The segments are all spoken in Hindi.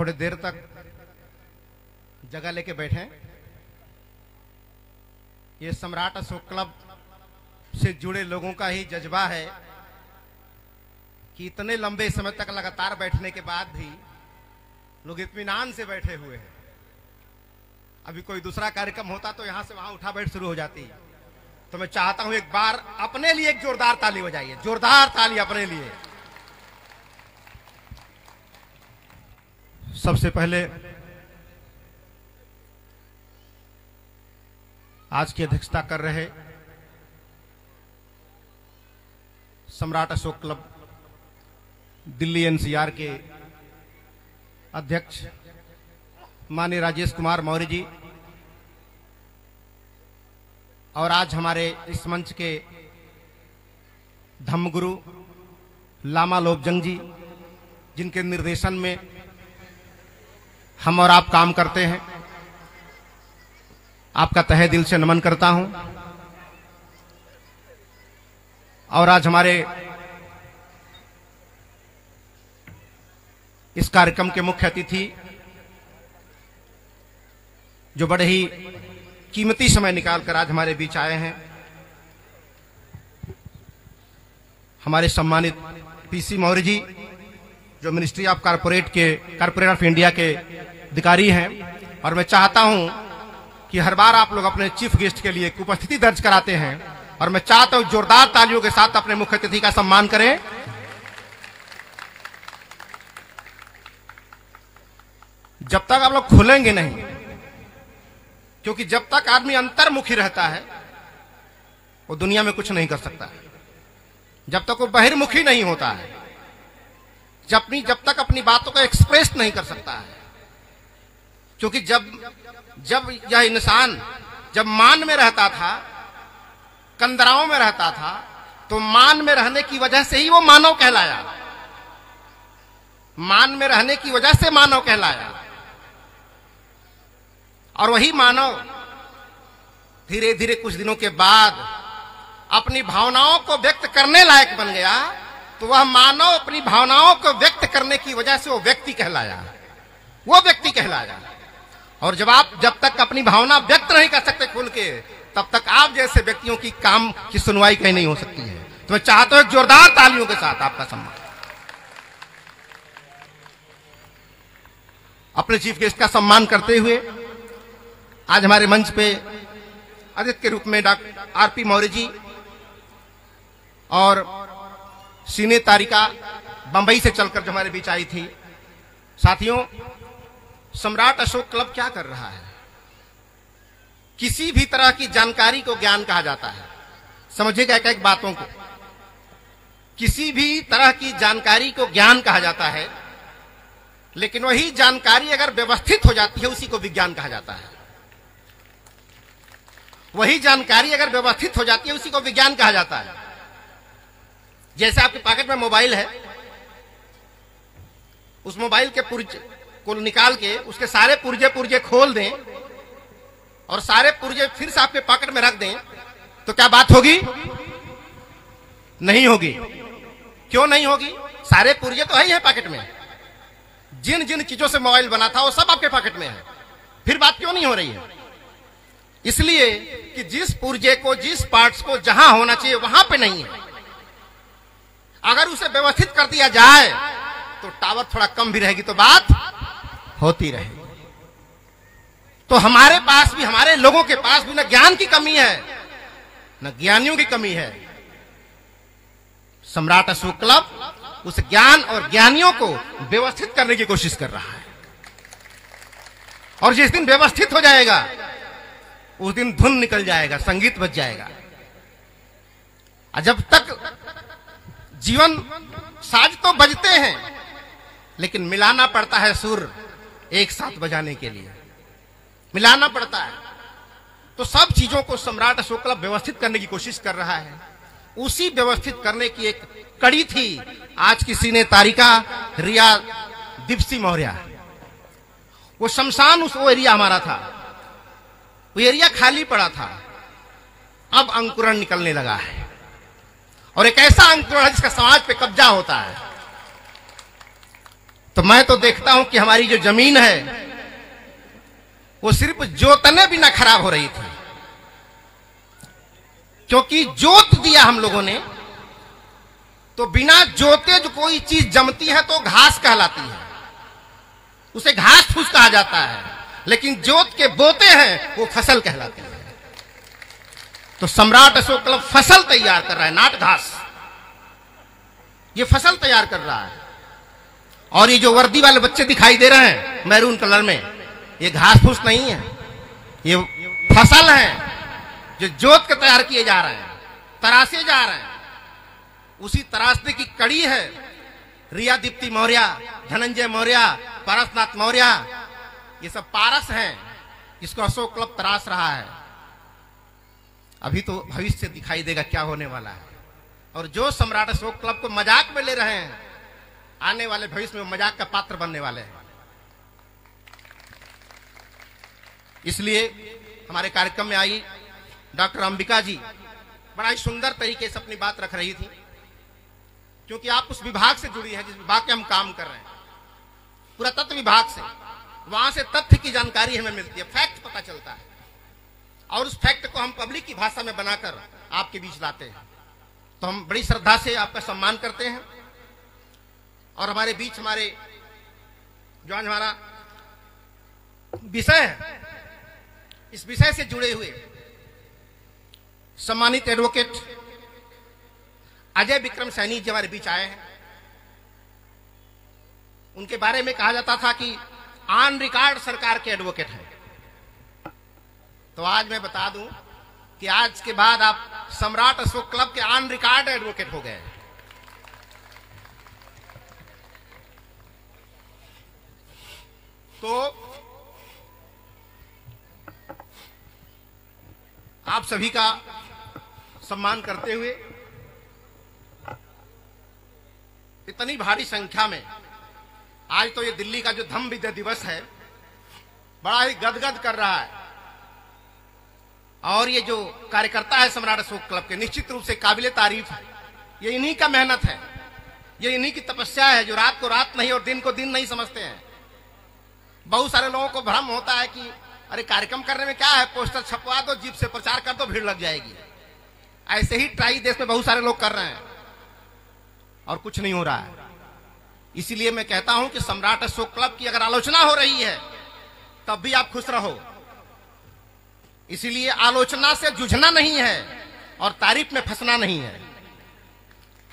थोड़ी देर तक जगह लेके बैठे। ये सम्राट अशोक क्लब से जुड़े लोगों का ही जज्बा है कि इतने लंबे समय तक लगातार बैठने के बाद भी लोग इत्मीनान से बैठे हुए हैं। अभी कोई दूसरा कार्यक्रम होता तो यहां से वहां उठा बैठ शुरू हो जाती। तो मैं चाहता हूं एक बार अपने लिए एक जोरदार ताली बजाइए, जोरदार ताली अपने लिए। सबसे पहले आज की अध्यक्षता कर रहे सम्राट अशोक क्लब दिल्ली एनसीआर के अध्यक्ष माननीय राजेश कुमार मौर्य जी, और आज हमारे इस मंच के धम्मगुरु लामा लोबजंग जी, जिनके निर्देशन में हम और आप काम करते हैं, आपका तहे दिल से नमन करता हूं। और आज हमारे इस कार्यक्रम के मुख्य अतिथि जो बड़े ही कीमती समय निकालकर आज हमारे बीच आए हैं, हमारे सम्मानित पीसी मौर्य जी, जो ministry of corporate of India के अधिकारी हैं। और मैं चाहता हूं कि हर बार आप लोग अपने चीफ गेस्ट के लिए उपस्थिति दर्ज कराते हैं, और मैं चाहता हूं जोरदार तालियों के साथ अपने मुख्य अतिथि का सम्मान करें। जब तक आप लोग खुलेंगे नहीं, क्योंकि जब तक आदमी अंतर्मुखी रहता है वो दुनिया में कुछ नहीं कर सकता है। जब तक वो बहिर्मुखी नहीं होता है, जब तक अपनी बातों को एक्सप्रेस नहीं कर सकता है। क्योंकि जब यह इंसान जब मान में रहता था, कंदराओं में रहता था, तो मान में रहने की वजह से ही वो मानव कहलाया। मान में रहने की वजह से मानव कहलाया। और वही मानव धीरे धीरे कुछ दिनों के बाद अपनी भावनाओं को व्यक्त करने लायक बन गया, तो वह मानव अपनी भावनाओं को व्यक्त करने की वजह से वो व्यक्ति कहलाया, वो व्यक्ति कहलाया। और जब तक अपनी भावना व्यक्त नहीं कर सकते खुल के, तब तक आप जैसे व्यक्तियों की काम की सुनवाई कहीं नहीं हो सकती है। तो मैं चाहता हूं एक जोरदार तालियों के साथ आपका सम्मान। अपने चीफ गेस्ट का सम्मान करते हुए आज हमारे मंच पे अतिथि के रूप में डॉक्टर आरपी मौर्य जी और सीने तारिका बंबई से चलकर जो हमारे बीच आई थी। साथियों, सम्राट अशोक क्लब क्या कर रहा है? किसी भी तरह की जानकारी को ज्ञान कहा जाता है। समझिएगा एक बातों को, किसी भी तरह की जानकारी को ज्ञान कहा जाता है, लेकिन वही जानकारी अगर व्यवस्थित हो जाती है उसी को विज्ञान कहा जाता है। वही जानकारी अगर व्यवस्थित हो जाती है उसी को विज्ञान कहा जाता है। जैसे आपके पॉकेट में मोबाइल है, उस मोबाइल के पुर्जे को निकाल के उसके सारे पुर्जे खोल दें और सारे पुर्जे फिर से आपके पॉकेट में रख दें, तो क्या बात होगी? नहीं होगी। क्यों नहीं होगी? सारे पुर्जे तो है ही है पॉकेट में। जिन जिन चीजों से मोबाइल बना था वो सब आपके पॉकेट में है, फिर बात क्यों नहीं हो रही है? इसलिए कि जिस पुर्जे को, जिस पार्ट्स को जहां होना चाहिए वहां पे नहीं है। अगर उसे व्यवस्थित कर दिया जाए तो टावर थोड़ा कम भी रहेगी तो बात होती रहेगी। तो हमारे पास भी, हमारे लोगों के पास भी न ज्ञान की कमी है न ज्ञानियों की कमी है। सम्राट अशोक क्लब उस ज्ञान और ज्ञानियों को व्यवस्थित करने की कोशिश कर रहा है। और जिस दिन व्यवस्थित हो जाएगा उस दिन धुन निकल जाएगा, संगीत बज जाएगा। जब तक जीवन साज तो बजते हैं, लेकिन मिलाना पड़ता है सुर एक साथ बजाने के लिए, मिलाना पड़ता है। तो सब चीजों को सम्राट अशोक क्लब व्यवस्थित करने की कोशिश कर रहा है। उसी व्यवस्थित करने की एक कड़ी थी आज की सीने तारिका रिया दीप्सी मौर्य। वो शमशान, वो एरिया हमारा था, वो एरिया खाली पड़ा था। अब अंकुरण निकलने लगा है, और एक ऐसा अंकुरण है जिसका समाज पे कब्जा होता है। तो मैं तो देखता हूं कि हमारी जो जमीन है वो सिर्फ जोतने बिना खराब हो रही थी, क्योंकि जोत दिया हम लोगों ने, तो बिना जोते जो कोई चीज जमती है तो घास कहलाती है, उसे घास फूस कहा जाता है, लेकिन जोत के बोते हैं वो फसल कहलाती है। तो सम्राट अशोक क्लब फसल तैयार कर रहा है, नाट घास, ये फसल तैयार कर रहा है। और ये जो वर्दी वाले बच्चे दिखाई दे रहे हैं मैरून कलर में, ये घास फूस नहीं है, ये फसल है जो जोत के तैयार किए जा रहे हैं, तरासे जा रहे हैं। उसी तराशने की कड़ी है रिया दीप्ति मौर्य, धनंजय मौर्य, पारसनाथ मौर्य, ये सब पारस हैं जिसको अशोक क्लब तराश रहा है। अभी तो भविष्य दिखाई देगा क्या होने वाला है। और जो सम्राट अशोक क्लब को मजाक में ले रहे हैं, आने वाले भविष्य में मजाक का पात्र बनने वाले हैं। इसलिए हमारे कार्यक्रम में आई डॉक्टर अंबिका जी बड़ा ही सुंदर तरीके से अपनी बात रख रही थी, क्योंकि आप उस विभाग से जुड़ी है जिस विभाग के हम काम कर रहे हैं, पुरातत्व विभाग से। वहां से तथ्य की जानकारी हमें मिलती है, फैक्ट पता चलता है, और उस फैक्ट को हम पब्लिक की भाषा में बनाकर आपके बीच लाते हैं। तो हम बड़ी श्रद्धा से आपका सम्मान करते हैं। और हमारे बीच हमारे जो आज हमारा विषय है, इस विषय से जुड़े हुए सम्मानित एडवोकेट अजय विक्रम सैनी जी हमारे बीच आए हैं। उनके बारे में कहा जाता था कि ऑन रिकॉर्ड सरकार के एडवोकेट हैं। तो आज मैं बता दूं कि आज के बाद आप सम्राट अशोक क्लब के ऑन रिकॉर्ड एडवोकेट हो गए। तो आप सभी का सम्मान करते हुए इतनी भारी संख्या में आज तो ये दिल्ली का जो धम्म विजय दिवस है बड़ा ही गदगद कर रहा है। और ये जो कार्यकर्ता है सम्राट अशोक क्लब के, निश्चित रूप से काबिले तारीफ है। ये इन्हीं का मेहनत है, ये इन्हीं की तपस्या है जो रात को रात नहीं और दिन को दिन नहीं समझते हैं। बहुत सारे लोगों को भ्रम होता है कि अरे कार्यक्रम करने में क्या है, पोस्टर छपवा दो, जीप से प्रचार कर दो, भीड़ लग जाएगी। ऐसे ही ट्राई देश में बहुत सारे लोग कर रहे हैं और कुछ नहीं हो रहा है। इसीलिए मैं कहता हूं कि सम्राट अशोक क्लब की अगर आलोचना हो रही है तब भी आप खुश रहो। इसीलिए आलोचना से जूझना नहीं है और तारीफ में फंसना नहीं है।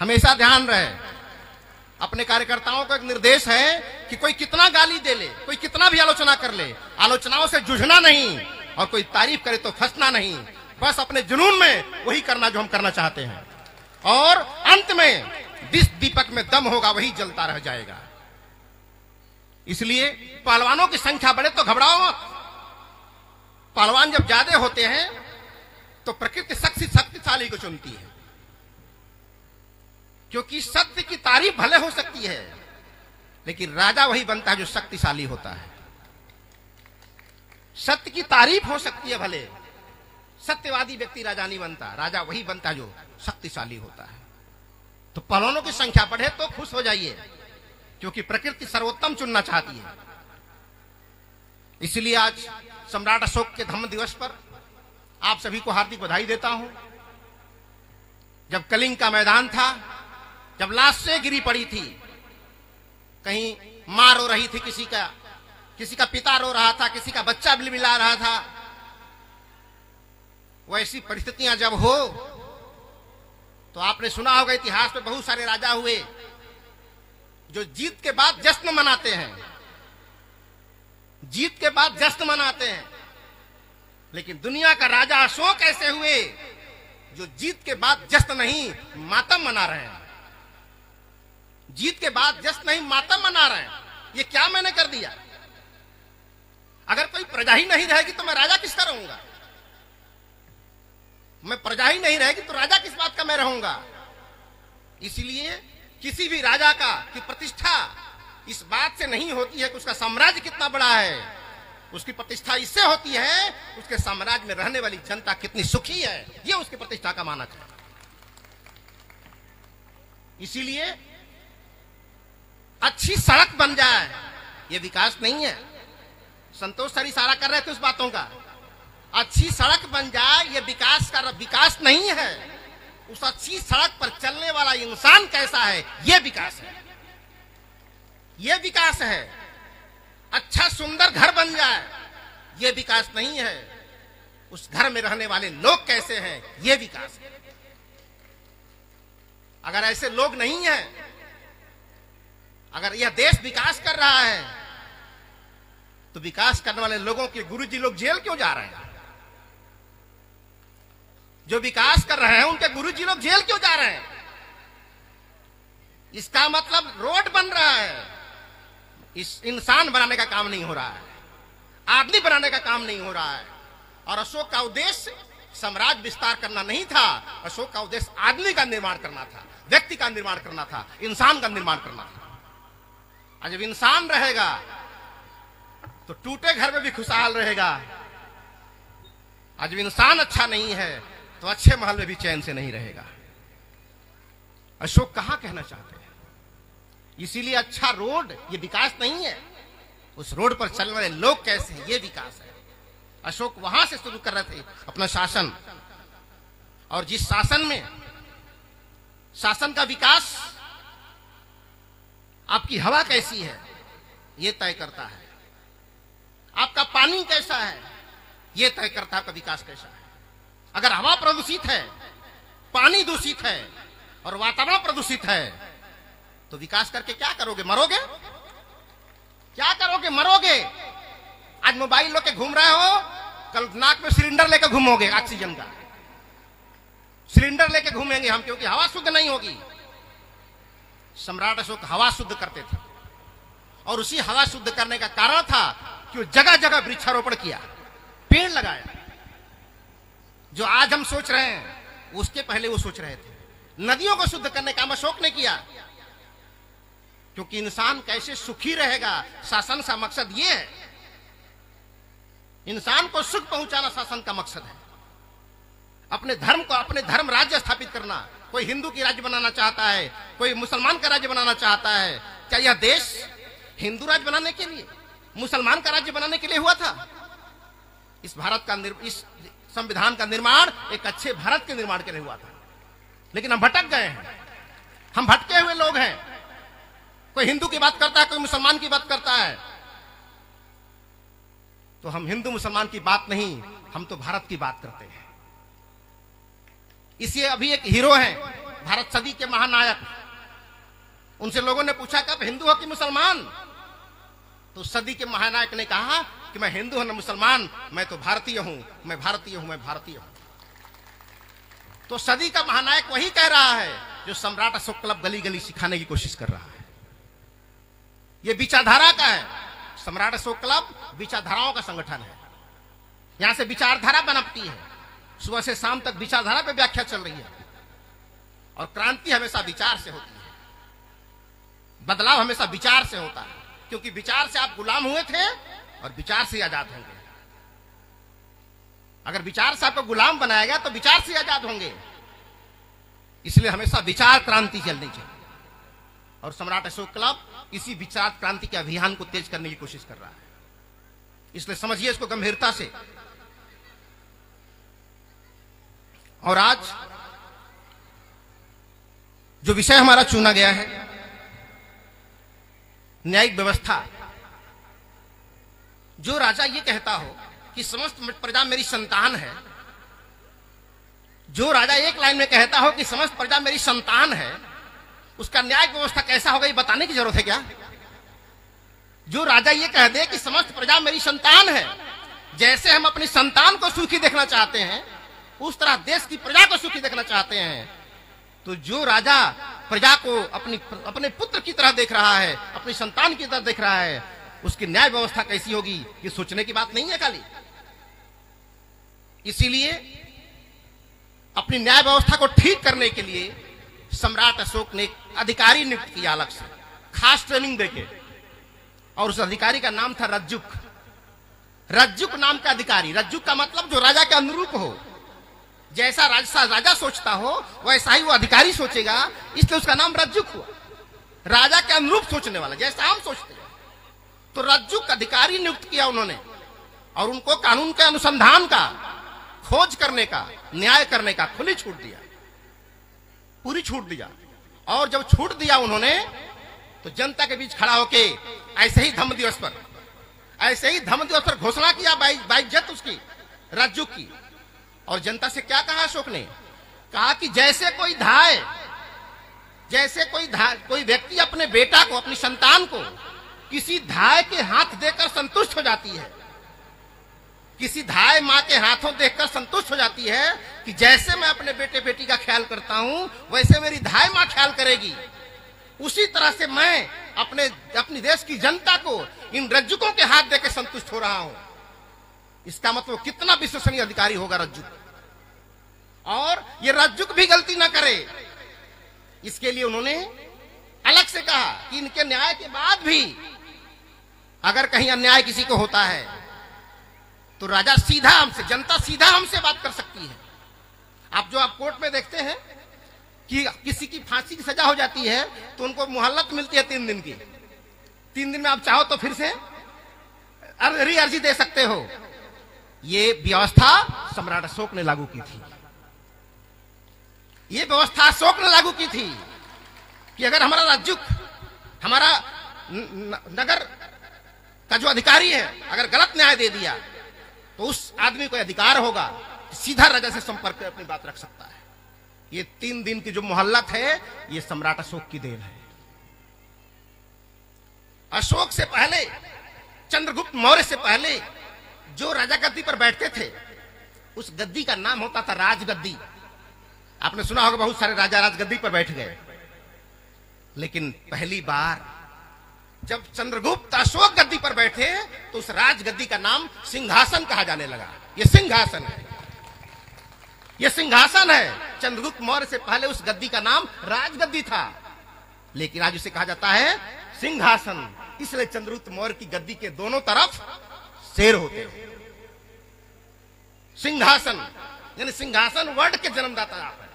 हमेशा ध्यान रहे, अपने कार्यकर्ताओं को एक निर्देश है कि कोई कितना गाली दे ले, कोई कितना भी आलोचना कर ले, आलोचनाओं से जूझना नहीं और कोई तारीफ करे तो फंसना नहीं। बस अपने जुनून में वही करना जो हम करना चाहते हैं, और अंत में जिस दीपक में दम होगा वही जलता रह जाएगा। इसलिए पहलवानों की संख्या बढ़े तो घबराओ मत। पहलवान जब ज्यादा होते हैं तो प्रकृति शक्तिशाली को चुनती है, क्योंकि सत्य की तारीफ भले हो सकती है लेकिन राजा वही बनता है जो शक्तिशाली होता है। सत्य की तारीफ हो सकती है भले, सत्यवादी व्यक्ति राजा नहीं बनता, राजा वही बनता है जो शक्तिशाली होता है। तो पहलवानों की संख्या बढ़े तो खुश हो जाइए, क्योंकि प्रकृति सर्वोत्तम चुनना चाहती है। इसलिए आज सम्राट अशोक के धम्म दिवस पर आप सभी को हार्दिक बधाई देता हूं। जब कलिंग का मैदान था, जब लाशें गिरी पड़ी थी, कहीं मां रो रही थी, किसी का पिता रो रहा था, किसी का बच्चा बिलबिला रहा था, वैसी परिस्थितियां जब हो तो आपने सुना होगा इतिहास में बहुत सारे राजा हुए जो जीत के बाद जश्न मनाते हैं, जीत के बाद जश्न मनाते हैं। लेकिन दुनिया का राजा अशोक ऐसे हुए जो जीत के बाद जश्न नहीं मातम मना रहे हैं। जीत के बाद जश्न नहीं मातम मना रहे हैं। ये क्या मैंने कर दिया? अगर कोई प्रजा ही नहीं रहेगी तो मैं राजा किसका रहूंगा? मैं प्रजा ही नहीं रहेगी तो राजा किस बात का मैं रहूंगा? इसलिए किसी भी राजा की प्रतिष्ठा इस बात से नहीं होती है कि उसका साम्राज्य कितना बड़ा है, उसकी प्रतिष्ठा इससे होती है उसके साम्राज्य में रहने वाली जनता कितनी सुखी है। यह उसकी प्रतिष्ठा का मानक है। इसीलिए अच्छी सड़क बन जाए, ये विकास नहीं है। संतोष सर इशारा कर रहे थे उस बातों का। अच्छी सड़क बन जाए, ये विकास नहीं है। उस अच्छी सड़क पर चलने वाला इंसान कैसा है, ये विकास है। ये विकास है। अच्छा सुंदर घर बन जाए, ये विकास नहीं है। उस घर में रहने वाले लोग कैसे हैं, ये विकास है। अगर ऐसे लोग नहीं हैं, अगर यह देश विकास कर रहा है, तो विकास करने वाले लोगों के गुरुजी लोग जेल क्यों जा रहे हैं? जो विकास कर रहे हैं उनके गुरुजी लोग जेल क्यों जा रहे हैं? इसका मतलब रोड बन रहा है, इस इंसान बनाने का काम नहीं हो रहा है, आदमी बनाने का काम नहीं हो रहा है। और अशोक का उद्देश्य साम्राज्य विस्तार करना नहीं था। अशोक का उद्देश्य आदमी का निर्माण करना था, व्यक्ति का निर्माण करना था, इंसान का निर्माण करना था। और जब इंसान रहेगा तो टूटे घर में भी खुशहाल रहेगा। और जब इंसान अच्छा नहीं है तो अच्छे महल में भी चैन से नहीं रहेगा। अशोक कहां कहना चाहते हैं? इसीलिए अच्छा रोड ये विकास नहीं है, उस रोड पर चलने वाले लोग कैसे हैं, ये विकास है। अशोक वहां से शुरू कर रहे थे अपना शासन, और जिस शासन में शासन का विकास आपकी हवा कैसी है ये तय करता है, आपका पानी कैसा है ये तय करता है आपका विकास कैसा है। अगर हवा प्रदूषित है, पानी दूषित है और वातावरण प्रदूषित है, तो विकास करके क्या करोगे? मरोगे। क्या करोगे? मरोगे। आज मोबाइल लेके घूम रहे हो, कल नाक में सिलेंडर लेकर घूमोगे, ऑक्सीजन का सिलेंडर लेके घूमेंगे हम, क्योंकि हवा शुद्ध नहीं होगी। सम्राट अशोक हवा शुद्ध करते थे, और उसी हवा शुद्ध करने का कारण था कि वो जगह जगह वृक्षारोपण किया, पेड़ लगाया। जो आज हम सोच रहे हैं उसके पहले वो सोच रहे थे। नदियों को शुद्ध करने का काम अशोक ने किया, क्योंकि इंसान कैसे सुखी रहेगा, शासन का मकसद ये है। इंसान को सुख पहुंचाना शासन का मकसद है। अपने धर्म को, अपने धर्म राज्य स्थापित करना। कोई हिंदू की राज्य बनाना चाहता है, कोई मुसलमान का राज्य बनाना चाहता है। क्या यह देश हिंदू राज्य बनाने के लिए, मुसलमान का राज्य बनाने के लिए हुआ था? इस भारत का, इस संविधान का निर्माण एक अच्छे भारत के निर्माण के लिए हुआ था। लेकिन हम भटक गए हैं, हम भटके हुए लोग हैं। कोई हिंदू की बात करता है, कोई मुसलमान की बात करता है, तो हम हिंदू मुसलमान की बात नहीं, हम तो भारत की बात करते हैं। इसलिए अभी एक हीरो हैं, भारत सदी के महानायक, उनसे लोगों ने पूछा कब हिंदू हो कि मुसलमान? तो सदी के महानायक ने कहा कि मैं हिंदू हूं न मुसलमान, मैं तो भारतीय हूं, मैं भारतीय हूं, मैं भारतीय हूं। तो सदी का महानायक वही कह रहा है जो सम्राट अशोक क्लब गली गली सिखाने की कोशिश कर रहा है। ये विचारधारा का है। सम्राट अशोक क्लब विचारधाराओं का संगठन है। यहां से विचारधारा बनती है, सुबह से शाम तक विचारधारा पे व्याख्या चल रही है। और क्रांति हमेशा विचार से होती है, बदलाव हमेशा विचार से होता है, क्योंकि विचार से आप गुलाम हुए थे और विचार से आजाद होंगे। अगर विचार से आपको गुलाम बनाएगा तो विचार से आजाद होंगे। इसलिए हमेशा विचार क्रांति चलनी चाहिए, और सम्राट अशोक क्लब इसी विचार क्रांति के अभियान को तेज करने की कोशिश कर रहा है। इसलिए समझिए इसको गंभीरता से। और आज जो विषय हमारा चुना गया है, न्यायिक व्यवस्था। जो राजा ये कहता हो कि समस्त प्रजा मेरी संतान है, जो राजा एक लाइन में कहता हो कि समस्त प्रजा मेरी संतान है, उसका न्यायिक व्यवस्था कैसा होगा ये बताने की जरूरत है क्या? जो राजा ये कह दे कि समस्त प्रजा मेरी संतान है, जैसे हम अपनी संतान को सुखी देखना चाहते हैं उस तरह देश की प्रजा को सुखी देखना चाहते हैं, तो जो राजा प्रजा को अपने पुत्र की तरह देख रहा है, अपनी संतान की तरह देख रहा है, उसकी न्याय व्यवस्था कैसी होगी ये सोचने की बात नहीं है खाली। इसीलिए अपनी न्याय व्यवस्था को ठीक करने के लिए सम्राट अशोक ने एक अधिकारी नियुक्त किया अलग से, खास ट्रेनिंग देके, और उस अधिकारी का नाम था रज्जुक। रज्जुक नाम का अधिकारी। रज्जुक का मतलब जो राजा के अनुरूप हो, जैसा राजा सोचता हो वैसा ही वो अधिकारी सोचेगा, इसलिए उसका नाम रज्जुक हुआ। राजा के अनुरूप सोचने वाला, जैसा हम सोचते हैं। तो रज्जुक अधिकारी नियुक्त किया उन्होंने और उनको कानून के अनुसंधान का, खोज करने का, न्याय करने का खुली छूट दिया, पूरी छूट दिया। और जब छूट दिया उन्होंने तो जनता के बीच खड़ा होके ऐसे ही धम्म दिवस पर घोषणा किया बाइज्जत उसकी, रज्जुक की। और जनता से क्या कहा अशोक ने? कहा कि जैसे कोई व्यक्ति अपने बेटा को, अपनी संतान को किसी धाय के हाथ देकर संतुष्ट हो जाती है, किसी धाय मां के हाथों देखकर संतुष्ट हो जाती है कि जैसे मैं अपने बेटे बेटी का ख्याल करता हूं वैसे मेरी धाय मां ख्याल करेगी, उसी तरह से मैं अपनी देश की जनता को इन रज्जुकों के हाथ देकर संतुष्ट हो रहा हूं। इसका मतलब कितना विश्वसनीय अधिकारी होगा रज्जुक। और ये रज्जुक भी गलती ना करे, इसके लिए उन्होंने अलग से कहा कि इनके न्याय के बाद भी अगर कहीं अन्याय किसी को होता है तो राजा सीधा हमसे, जनता सीधा हमसे बात कर सकती है। आप कोर्ट में देखते हैं कि किसी की फांसी की सजा हो जाती है तो उनको मोहलत मिलती है 3 दिन की। 3 दिन में आप चाहो तो फिर से अर्जी दे सकते हो। ये व्यवस्था सम्राट अशोक ने लागू की थी। ये व्यवस्था अशोक ने लागू की थी कि अगर हमारा रज्जुक, हमारा नगर का जो अधिकारी है, अगर गलत न्याय दे दिया तो उस आदमी को अधिकार होगा सीधा राजा से संपर्क कर अपनी बात रख सकता है। ये 3 दिन की जो मोहल्लत है ये सम्राट अशोक की देन है। अशोक से पहले, चंद्रगुप्त मौर्य से पहले जो राजा गद्दी पर बैठते थे उस गद्दी का नाम होता था राजगद्दी। आपने सुना होगा बहुत सारे राजा राजगद्दी पर बैठ गए, लेकिन पहली बार जब चंद्रगुप्त अशोक गद्दी पर बैठे तो उस राजगद्दी का नाम सिंहासन कहा जाने लगा। ये सिंहासन है, ये सिंहासन है। चंद्रगुप्त मौर्य से पहले उस गद्दी का नाम राजगद्दी था, लेकिन आज उसे कहा जाता है सिंहासन। इसलिए चंद्रगुप्त मौर्य की गद्दी के दोनों तरफ शेर होते हैं। सिंहासन यानी सिंहासन वर्ड के जन्मदाता आप है।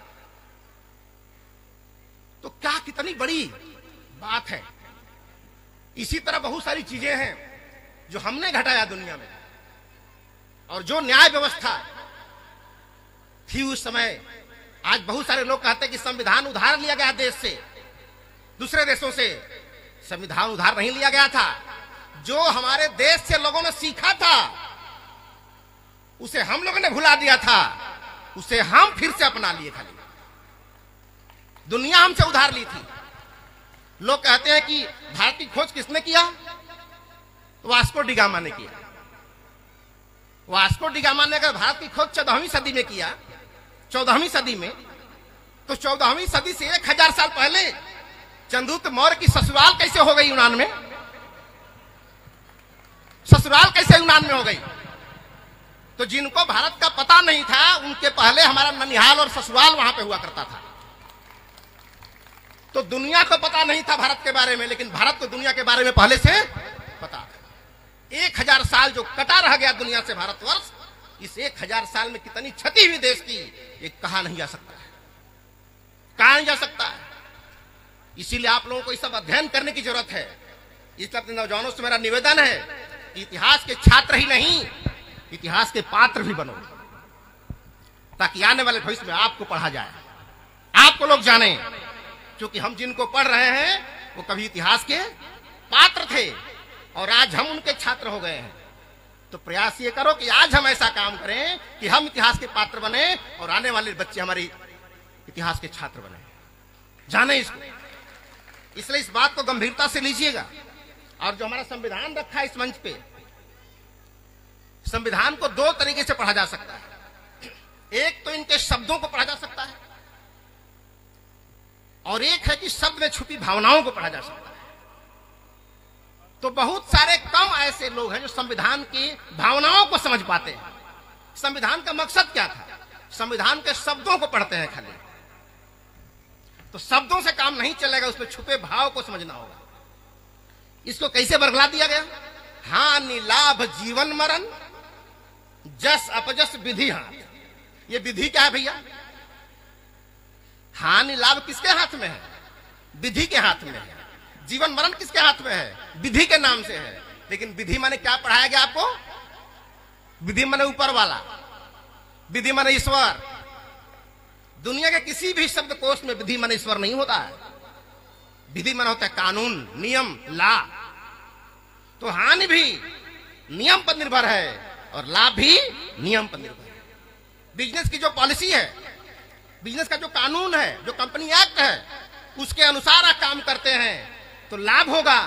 तो क्या कितनी बड़ी बात है। इसी तरह बहुत सारी चीजें हैं जो हमने घटाया दुनिया में। और जो न्याय व्यवस्था थी उस समय, आज बहुत सारे लोग कहते हैं कि संविधान उधार लिया गया देश से, दूसरे देशों से। संविधान उधार नहीं लिया गया था। जो हमारे देश से लोगों ने सीखा था उसे हम लोगों ने भुला दिया था, उसे हम फिर से अपना लिए। खाली दुनिया हमसे उधार ली थी। लोग कहते हैं कि भारत की खोज किसने किया? वास्को डी गामा ने किया। वास्को डी गामा ने अगर भारत की खोज 14वीं सदी में किया, 14वीं सदी में, तो 14वीं सदी से 1000 साल पहले चंद्रगुप्त मौर्य की ससुराल कैसे हो गई यूनान में? ससुराल कैसे यूनान में हो गई? तो जिनको भारत का पता नहीं था उनके पहले हमारा ननिहाल और ससुराल वहां पे हुआ करता था। तो दुनिया को पता नहीं था भारत के बारे में, लेकिन भारत को दुनिया के बारे में पहले से पता था। 1000 साल जो कटा रह गया दुनिया से भारतवर्ष, इस 1000 साल में कितनी क्षति हुई देश की ये कहा नहीं जा सकता है, कहा नहीं जा सकता है। इसीलिए आप लोगों को इस सब अध्ययन करने की जरूरत है। इसलिए अपने नौजवानों से मेरा निवेदन है कि इतिहास के छात्र ही नहीं, इतिहास के पात्र भी बनो, ताकि आने वाले भविष्य में आपको पढ़ा जाए, आपको लोग जाने। क्योंकि हम जिनको पढ़ रहे हैं वो कभी इतिहास के पात्र थे और आज हम उनके छात्र हो गए हैं। तो प्रयास ये करो कि आज हम ऐसा काम करें कि हम इतिहास के पात्र बने और आने वाले बच्चे हमारे इतिहास के छात्र बने, जाने इसको। इसलिए इस बात को गंभीरता से लीजिएगा। और जो हमारा संविधान रखा है इस मंच पे, संविधान को 2 तरीके से पढ़ा जा सकता है। एक तो इनके शब्दों को पढ़ा जा सकता है और एक है कि शब्द में छुपी भावनाओं को पढ़ा जा सकता है। तो बहुत सारे कम ऐसे लोग हैं जो संविधान की भावनाओं को समझ पाते हैं। संविधान का मकसद क्या था? संविधान के शब्दों को पढ़ते हैं खाली। तो शब्दों से काम नहीं चलेगा, उसमें छुपे भाव को समझना होगा। इसको कैसे बरगला दिया गया? हानि लाभ जीवन मरण, जस अपजस विधि हाथ। ये विधि क्या है भैया? हानि लाभ किसके हाथ में है? विधि के हाथ में है। जीवन मरण किसके हाथ में है? विधि के नाम से है। लेकिन विधि माने क्या पढ़ाया गया आपको? विधि माने ऊपर वाला, विधि माने ईश्वर। दुनिया के किसी भी शब्दकोश में विधि माने ईश्वर नहीं होता है। विधि माने होता है कानून, नियम, ला। तो हानि भी नियम पर निर्भर है और लाभ भी नियम पर निर्भर है। बिजनेस की जो पॉलिसी है, बिजनेस का जो कानून है, जो कंपनी एक्ट है, उसके अनुसार आप काम करते हैं तो लाभ होगा,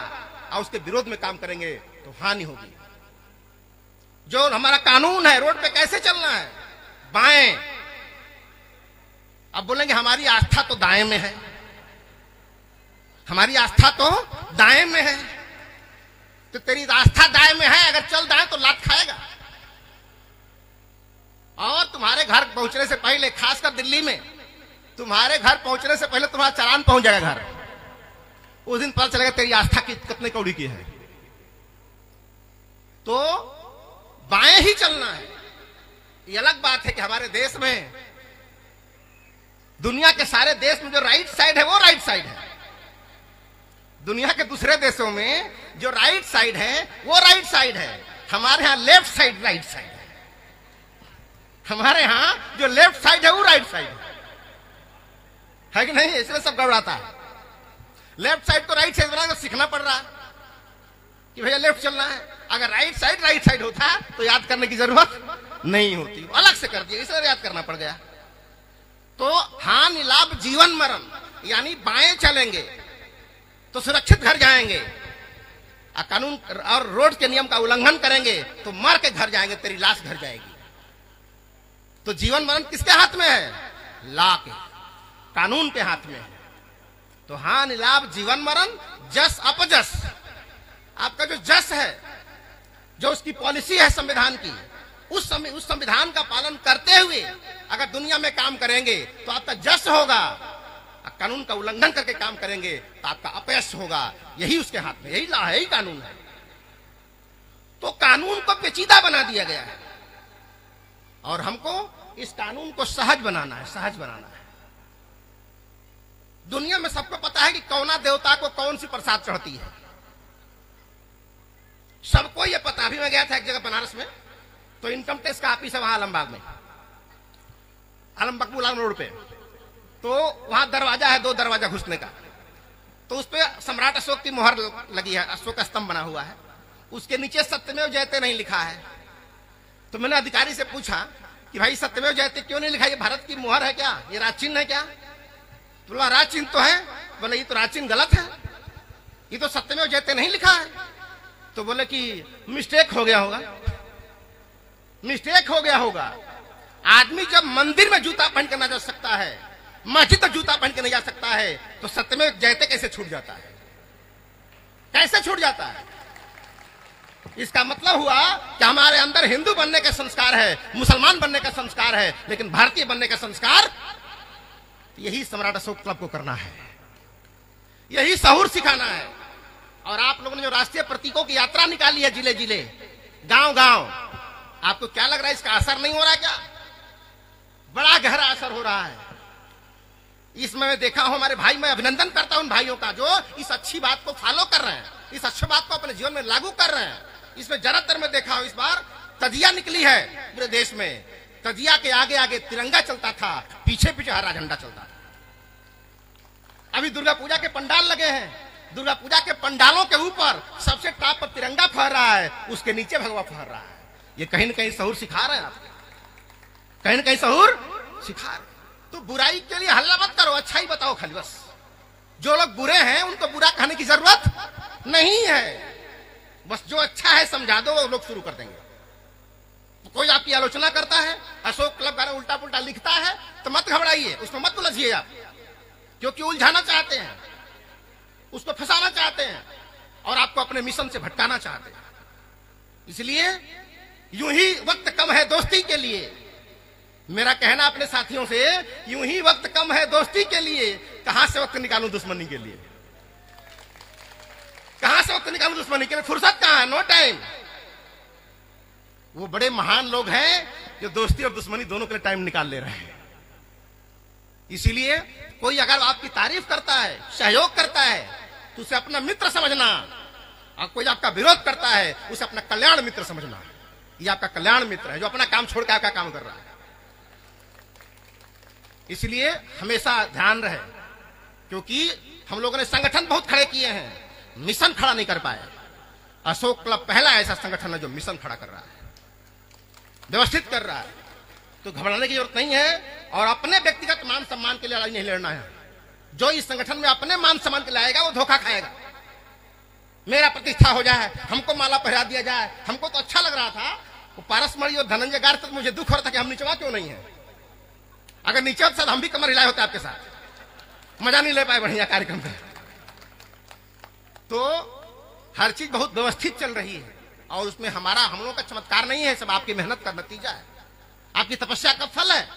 और उसके विरोध में काम करेंगे तो हानि होगी। जो हमारा कानून है, रोड पे कैसे चलना है, बाएं। अब बोलेंगे हमारी आस्था तो दाएं में है, हमारी आस्था तो दाएं में है। तो तेरी आस्था दाएं में है, अगर चल दाएं तो लात खाएगा। और तुम्हारे घर पहुंचने से पहले, खासकर दिल्ली में, तुम्हारे घर पहुंचने से पहले तुम्हारा चालान पहुंच जाएगा घर। उस दिन पता चलेगा तेरी आस्था कितने कौड़ी की है। तो बाएं ही चलना है। ये अलग बात है कि हमारे देश में, दुनिया के सारे देश में जो राइट साइड है वो राइट साइड है। दुनिया के दूसरे देशों में जो राइट साइड है वो राइट साइड है। हमारे यहां लेफ्ट साइड राइट साइड है। हमारे यहां जो लेफ्ट साइड है वो राइट साइड है कि नहीं? इसलिए सब गड़बड़ाता है। लेफ्ट साइड तो राइट साइड बनाकर सीखना पड़ रहा है कि भैया लेफ्ट चलना है। अगर राइट साइड होता तो याद करने की जरूरत नहीं होती, अलग से कर दिया, इसलिए याद करना पड़ गया। तो हानि लाभ जीवन मरण, यानी बाएं चलेंगे तो सुरक्षित घर जाएंगे, और कानून और रोड के नियम का उल्लंघन करेंगे तो मर के घर जाएंगे, तेरी लाश घर जाएगी। तो जीवन मरण किसके हाथ में है? ला के, कानून के हाथ में है। तो हानि लाभ जीवन मरण, जस अपजस, आपका जो जस है, जो उसकी पॉलिसी है संविधान की, उस संविधान का पालन करते हुए अगर दुनिया में काम करेंगे तो आपका जस होगा। कानून का उल्लंघन करके काम करेंगे तो आपका अपयश होगा। यही उसके हाथ में, यही ला है, यही कानून है। तो कानून को पेचीदा बना दिया गया है और हमको इस कानून को सहज बनाना है, सहज बनाना है। दुनिया में सबको पता है कि कौना देवता को कौन सी प्रसाद चढ़ती है, सबको यह पता। अभी मैं गया था एक जगह बनारस में, तो इनकम टैक्स का ऑफिस है वहां आलमबाग में, आलमबाग मुलायम रोड पे। तो वहां दरवाजा है, 2 दरवाजा घुसने का। तो उस पे सम्राट अशोक की मोहर लगी है, अशोक का स्तंभ बना हुआ है। उसके नीचे सत्यमेव जयते नहीं लिखा है। तो मैंने अधिकारी से पूछा कि भाई सत्यमेव जयते क्यों नहीं लिखा? ये भारत की मोहर है क्या? ये राज चिन्ह है क्या? तो बोला राज चिन्ह तो है। बोले ये तो राज चिन्ह गलत है, ये तो सत्यमेव जयते नहीं लिखा है। तो बोले कि मिस्टेक हो गया होगा, मिस्टेक हो गया होगा। आदमी जब मंदिर में जूता पहन के ना जा सकता है, मस्जिद में जूता पहन के नहीं जा सकता है, तो सत्यमेव जयते कैसे छूट जाता है? कैसे छूट जाता है? इसका मतलब हुआ कि हमारे अंदर हिंदू बनने का संस्कार है, मुसलमान बनने का संस्कार है, लेकिन भारतीय बनने का संस्कार यही सम्राट अशोक क्लब को करना है, यही सहूर सिखाना है। और आप लोगों ने जो राष्ट्रीय प्रतीकों की यात्रा निकाली है, जिले जिले, गांव गांव, आपको क्या लग रहा है इसका असर नहीं हो रहा है क्या? बड़ा गहरा असर हो रहा है। इसमें मैं देखा हूं हमारे भाई, मैं अभिनंदन करता हूं उन भाइयों का जो इस अच्छी बात को फॉलो कर रहे हैं, इस अच्छी बात को अपने जीवन में लागू कर रहे हैं। इसमें ज्यादातर मैं देखा हूं इस बार तजिया निकली है पूरे देश में। तजिया के आगे आगे तिरंगा चलता था, पीछे पीछे हरा झंडा चलता था। अभी दुर्गा पूजा के पंडाल लगे हैं, दुर्गा पूजा के पंडालों के ऊपर सबसे टॉप पर तिरंगा फहर रहा है, उसके नीचे भगवा फहर रहा है। ये कहीं न कहीं सहूर सिखा रहे हैं आप, कहीं न कहीं सहूर सिखा रहे। तो बुराई के लिए हल्ला मत करो, अच्छा ही बताओ खाली बस। जो लोग बुरे हैं उनको बुरा कहने की जरूरत नहीं है, बस जो अच्छा है समझा दो, वो लोग शुरू कर देंगे। तो कोई आपकी आलोचना करता है, अशोक क्लब बारे उल्टा पुल्टा लिखता है, तो मत घबराइए, उसमें मत उलझिए आप, क्योंकि उलझाना चाहते हैं, उसको फंसाना चाहते हैं और आपको अपने मिशन से भटकाना चाहते हैं। इसलिए यूं ही वक्त कम है दोस्ती के लिए, मेरा कहना अपने साथियों से, यूं ही वक्त कम है दोस्ती के लिए, कहां से वक्त निकालूं दुश्मनी के लिए? कहां से वक्त निकालूं दुश्मनी के लिए? फुर्सत कहां है? No time. वो बड़े महान लोग हैं जो दोस्ती और दुश्मनी दोनों के लिए टाइम निकाल ले रहे हैं। इसीलिए कोई अगर आपकी तारीफ करता है, सहयोग करता है, तो उसे अपना मित्र समझना, और कोई आपका विरोध करता है उसे अपना कल्याण मित्र समझना। ये आपका कल्याण मित्र है जो अपना काम छोड़ के आपका काम कर रहा है। इसलिए हमेशा ध्यान रहे, क्योंकि हम लोगों ने संगठन बहुत खड़े किए हैं, मिशन खड़ा नहीं कर पाए। अशोक क्लब पहला ऐसा संगठन है जो मिशन खड़ा कर रहा है, व्यवस्थित कर रहा है। तो घबराने की जरूरत नहीं है, और अपने व्यक्तिगत मान सम्मान के लिए लड़ाई नहीं लड़ना है। जो इस संगठन में अपने मान सम्मान के लिए आएगा वो धोखा खाएगा। मेरा प्रतिष्ठा हो जाए, हमको माला पहरा दिया जाए, हमको तो अच्छा लग रहा था। वो पारसमणि और धनंजय गार तक मुझे दुख हो रहा था कि हम निचवा क्यों नहीं है। अगर नीचे होते हम भी कमर हिलाए होते आपके साथ, मजा नहीं ले पाए बढ़िया कार्यक्रम में। तो हर चीज बहुत व्यवस्थित चल रही है, और उसमें हम लोगों का चमत्कार नहीं है, सब आपकी मेहनत का नतीजा है, आपकी तपस्या का फल है।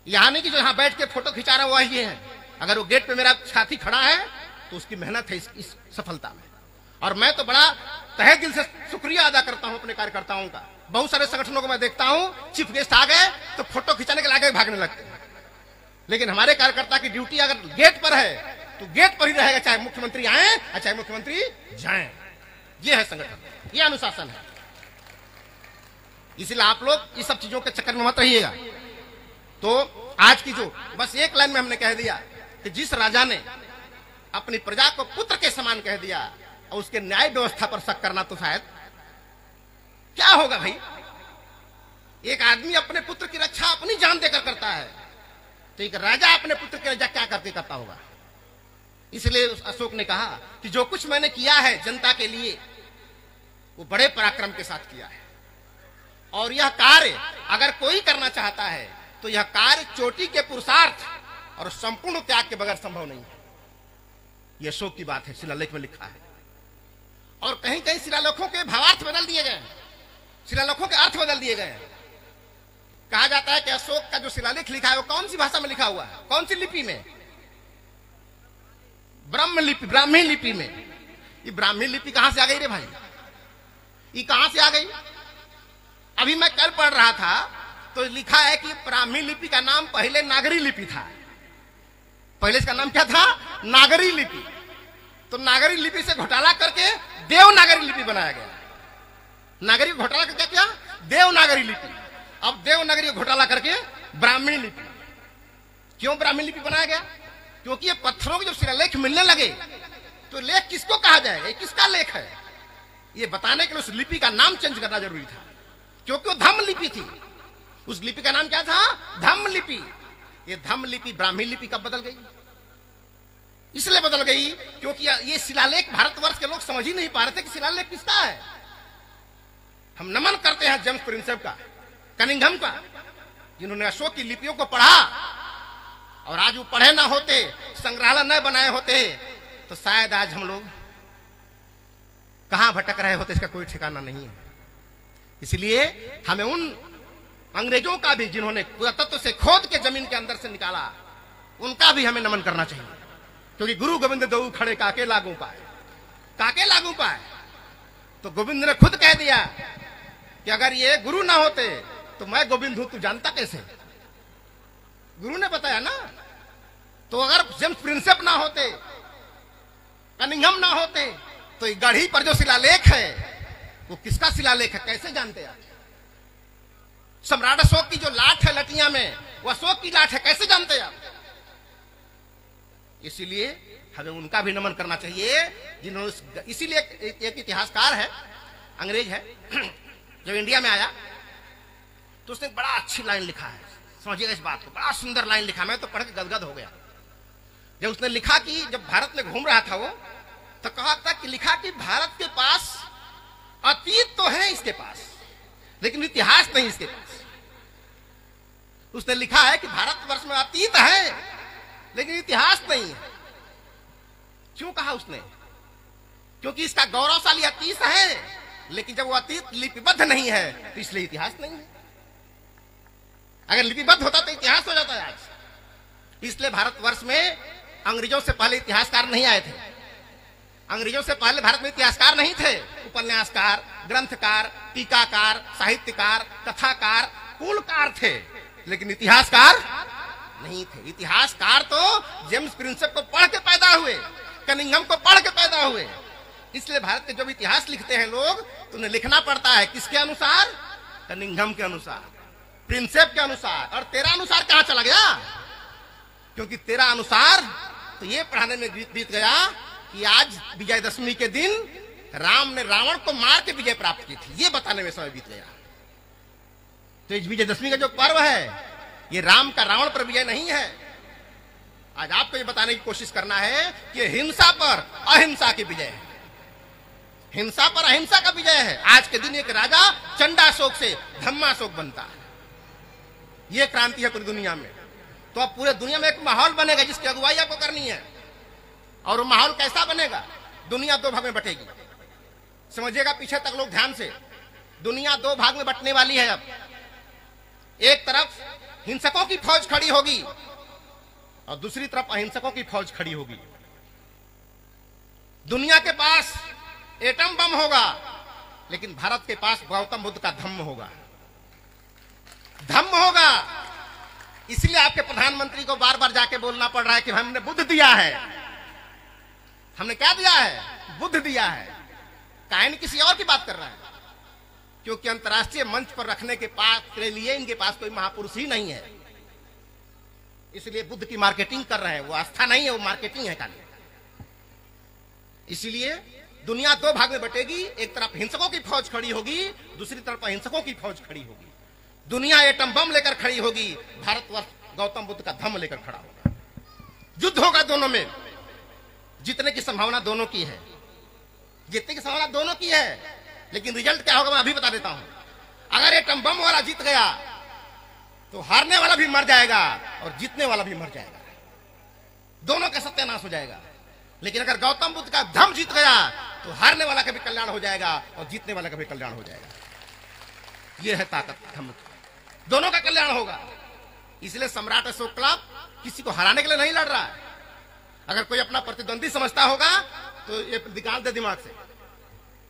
यहां नहीं कि जो यहां बैठ के फोटो खिंचा रहा हुआ ये है। अगर वो गेट पे मेरा साथी खड़ा है तो उसकी मेहनत है इस सफलता में। और मैं तो बड़ा तहे दिल से शुक्रिया अदा करता हूं अपने कार्यकर्ताओं का। बहुत सारे संगठनों को मैं देखता हूं, चीफ गेस्ट आ गए तो फोटो खिंचाने के लागे भागने लगते हैं, लेकिन हमारे कार्यकर्ता की ड्यूटी अगर गेट पर है तो गेट पर ही रहेगा, चाहे मुख्यमंत्री आए और चाहे मुख्यमंत्री जाएं। ये है संगठन, ये अनुशासन है। इसलिए आप लोग इस सब चीजों के चक्कर में मत रहिएगा। तो आज की जो बस एक लाइन में हमने कह दिया कि जिस राजा ने अपनी प्रजा को पुत्र के समान कह दिया और उसके न्याय व्यवस्था पर शक करना, तो शायद क्या होगा भाई। एक आदमी अपने पुत्र की रक्षा अपनी जान देकर करता है, तो एक राजा अपने पुत्र की रक्षा क्या करके करता होगा। इसलिए अशोक ने कहा कि जो कुछ मैंने किया है जनता के लिए वो बड़े पराक्रम के साथ किया है, और यह कार्य अगर कोई करना चाहता है तो यह कार्य चोटी के पुरुषार्थ और संपूर्ण त्याग के बगैर संभव नहीं है। यह अशोक की बात है, शिलालेख में लिखा है। और कहीं कहीं शिलालेखों के भावार्थ बदल दिए गए, शिलालेखों के अर्थ बदल दिए गए। कहा जाता है कि अशोक का जो शिलालेख लिखा है वो कौन सी भाषा में लिखा हुआ है, कौन सी लिपि में? ब्रह्म लिपि, ब्राह्मी लिपि में। ये ब्राह्मी लिपि कहां से आ गई रे भाई? ये कहां से आ गई? अभी मैं कल पढ़ रहा था तो लिखा है कि ब्राह्मी लिपि का नाम पहले नागरी लिपि था। पहले इसका नाम क्या था? नागरी लिपि। तो नागरी लिपि से घोटाला करके देवनागरी लिपि बनाया गया। नागरी घोटाला करके क्या? देवनागरी लिपि। अब देवनागरी घोटाला करके ब्राह्मणी लिपि। क्यों ब्राह्मणी लिपि बनाया गया? क्योंकि ये पत्थरों के जब शिलालेख मिलने लगे तो लेख किसको कहा जाएगा, ये किसका लेख है, ये बताने के लिए उस लिपि का नाम चेंज करना जरूरी था। क्योंकि वो धम्म लिपि थी। उस लिपि का नाम क्या था? धम्म लिपि। ये धम्म लिपि ब्राह्मी लिपि कब बदल गई? इसलिए बदल गई क्योंकि ये शिलालेख भारतवर्ष के लोग समझ ही नहीं पा रहे थे कि शिलालेख किसका है। हम नमन करते हैं जेम्स प्रिंसेप का, कनिंघम का, जिन्होंने अशोक की लिपियों को पढ़ा, और आज वो पढ़े ना होते, संग्रहालय न बनाए होते, तो शायद आज हम लोग कहां भटक रहे होते इसका कोई ठिकाना नहीं है। इसलिए हमें उन अंग्रेजों का भी, जिन्होंने पुरातत्व से खोद के जमीन के अंदर से निकाला, उनका भी हमें नमन करना चाहिए। क्योंकि गुरु गोविंद दो खड़े काके लागू पाए, काके लागू पाए। तो गोविंद ने खुद कह दिया कि अगर ये गुरु ना होते तो मैं गोविंद हूं, तू जानता कैसे? गुरु ने बताया ना। तो अगर जेम्स प्रिंसेप ना होते, कनिंघम ना होते, तो ये गढ़ी पर जो शिलालेख है वो किसका शिलालेख है, कैसे जानते आप? सम्राट अशोक की जो लाठ है लटिया में, वो अशोक की लाठ है, कैसे जानते आप? इसीलिए हमें उनका भी नमन करना चाहिए जिन्होंने, इसीलिए एक इतिहासकार है, अंग्रेज है, जब इंडिया में आया तो उसने बड़ा अच्छी लाइन लिखा है। समझिएगा इस बात को, बड़ा सुंदर लाइन लिखा, मैं तो पढ़ के गदगद हो गया। जब उसने लिखा कि जब भारत में घूम रहा था वो, तो कहा था कि लिखा कि भारत के पास अतीत तो है इसके पास, लेकिन इतिहास नहीं इसके पास। उसने लिखा है कि भारतवर्ष में अतीत है लेकिन इतिहास नहीं है। क्यों कहा उसने? क्योंकि इसका गौरवशाली अतीत है, लेकिन जब वो अतीत लिपिबद्ध नहीं है तो इसलिए इतिहास नहीं है। अगर लिपिबद्ध होता तो इतिहास हो जाता है आज। इसलिए भारतवर्ष में अंग्रेजों से पहले इतिहासकार नहीं आए थे। अंग्रेजों से पहले भारत में इतिहासकार नहीं थे। उपन्यासकार, ग्रंथकार, टीकाकार, साहित्यकार, कथाकार, कुलकार थे, लेकिन इतिहासकार नहीं थे। इतिहासकार तो जेम्स प्रिंसेप को पढ़ के पैदा हुए, कनिंघम को पढ़ के पैदा हुए। इसलिए भारत के जब इतिहास लिखते हैं लोग तो उन्हें लिखना पड़ता है किसके अनुसार? कनिंघम के अनुसार, प्रिंसेप के अनुसार। और तेरा अनुसार कहां चला गया? क्योंकि तेरा अनुसार तो ये पढ़ाने में बीत गया कि आज विजयदशमी के दिन राम ने रावण को मार के विजय प्राप्त की थी, ये बताने में समय बीत गया। तो इस विजयदशमी का जो पर्व है ये राम का रावण पर विजय नहीं है। आज आपको ये बताने की कोशिश करना है कि हिंसा पर अहिंसा की विजय है, हिंसा पर अहिंसा का विजय है। आज के दिन एक राजा चंडाशोक से धम्माशोक बनता है, यह क्रांति है पूरी दुनिया में। तो अब पूरे दुनिया में एक माहौल बनेगा जिसकी अगुवाई आपको करनी है। और वो माहौल कैसा बनेगा? दुनिया दो भाग में बटेगी। समझिएगा पीछे तक लोग ध्यान से, दुनिया दो भाग में बंटने वाली है। अब एक तरफ हिंसकों की फौज खड़ी होगी और दूसरी तरफ अहिंसकों की फौज खड़ी होगी। दुनिया के पास एटम बम होगा लेकिन भारत के पास गौतम बुद्ध का धम्म होगा, धम्म होगा। इसलिए आपके प्रधानमंत्री को बार बार जाके बोलना पड़ रहा है कि हमने बुद्ध दिया है। हमने क्या दिया है? बुद्ध दिया है। काहे नहीं किसी और की बात कर रहा है? क्योंकि अंतर्राष्ट्रीय मंच पर रखने के लिए इनके पास कोई महापुरुष ही नहीं है। इसलिए बुद्ध की मार्केटिंग कर रहे हैं। वो आस्था नहीं है, वो मार्केटिंग है खाली। इसलिए दुनिया दो भाग में बटेगी, एक तरफ हिंसकों की फौज खड़ी होगी, दूसरी तरफ अहिंसकों की फौज खड़ी होगी। दुनिया एटम बम लेकर खड़ी होगी, भारतवर्ष गौतम बुद्ध का धम्म लेकर खड़ा होगा। युद्ध होगा दोनों में, जीतने की संभावना दोनों की है, जीतने की संभावना दोनों की है। लेकिन रिजल्ट क्या होगा मैं अभी बता देता हूं। अगर एटम बम वाला जीत गया तो हारने वाला भी मर जाएगा और जीतने वाला भी मर जाएगा, दोनों का सत्यानाश हो जाएगा। लेकिन अगर गौतम बुद्ध का धम्म जीत गया तो हारने वाला का भी कल्याण हो जाएगा और जीतने वाला का भी कल्याण हो जाएगा। यह है ताकत धम्म की, दोनों का कल्याण होगा। इसलिए सम्राट अशोक क्लब किसी को हराने के लिए नहीं लड़ रहा है। अगर कोई अपना प्रतिद्वंदी समझता होगा तो ये निकाल दे दिमाग से।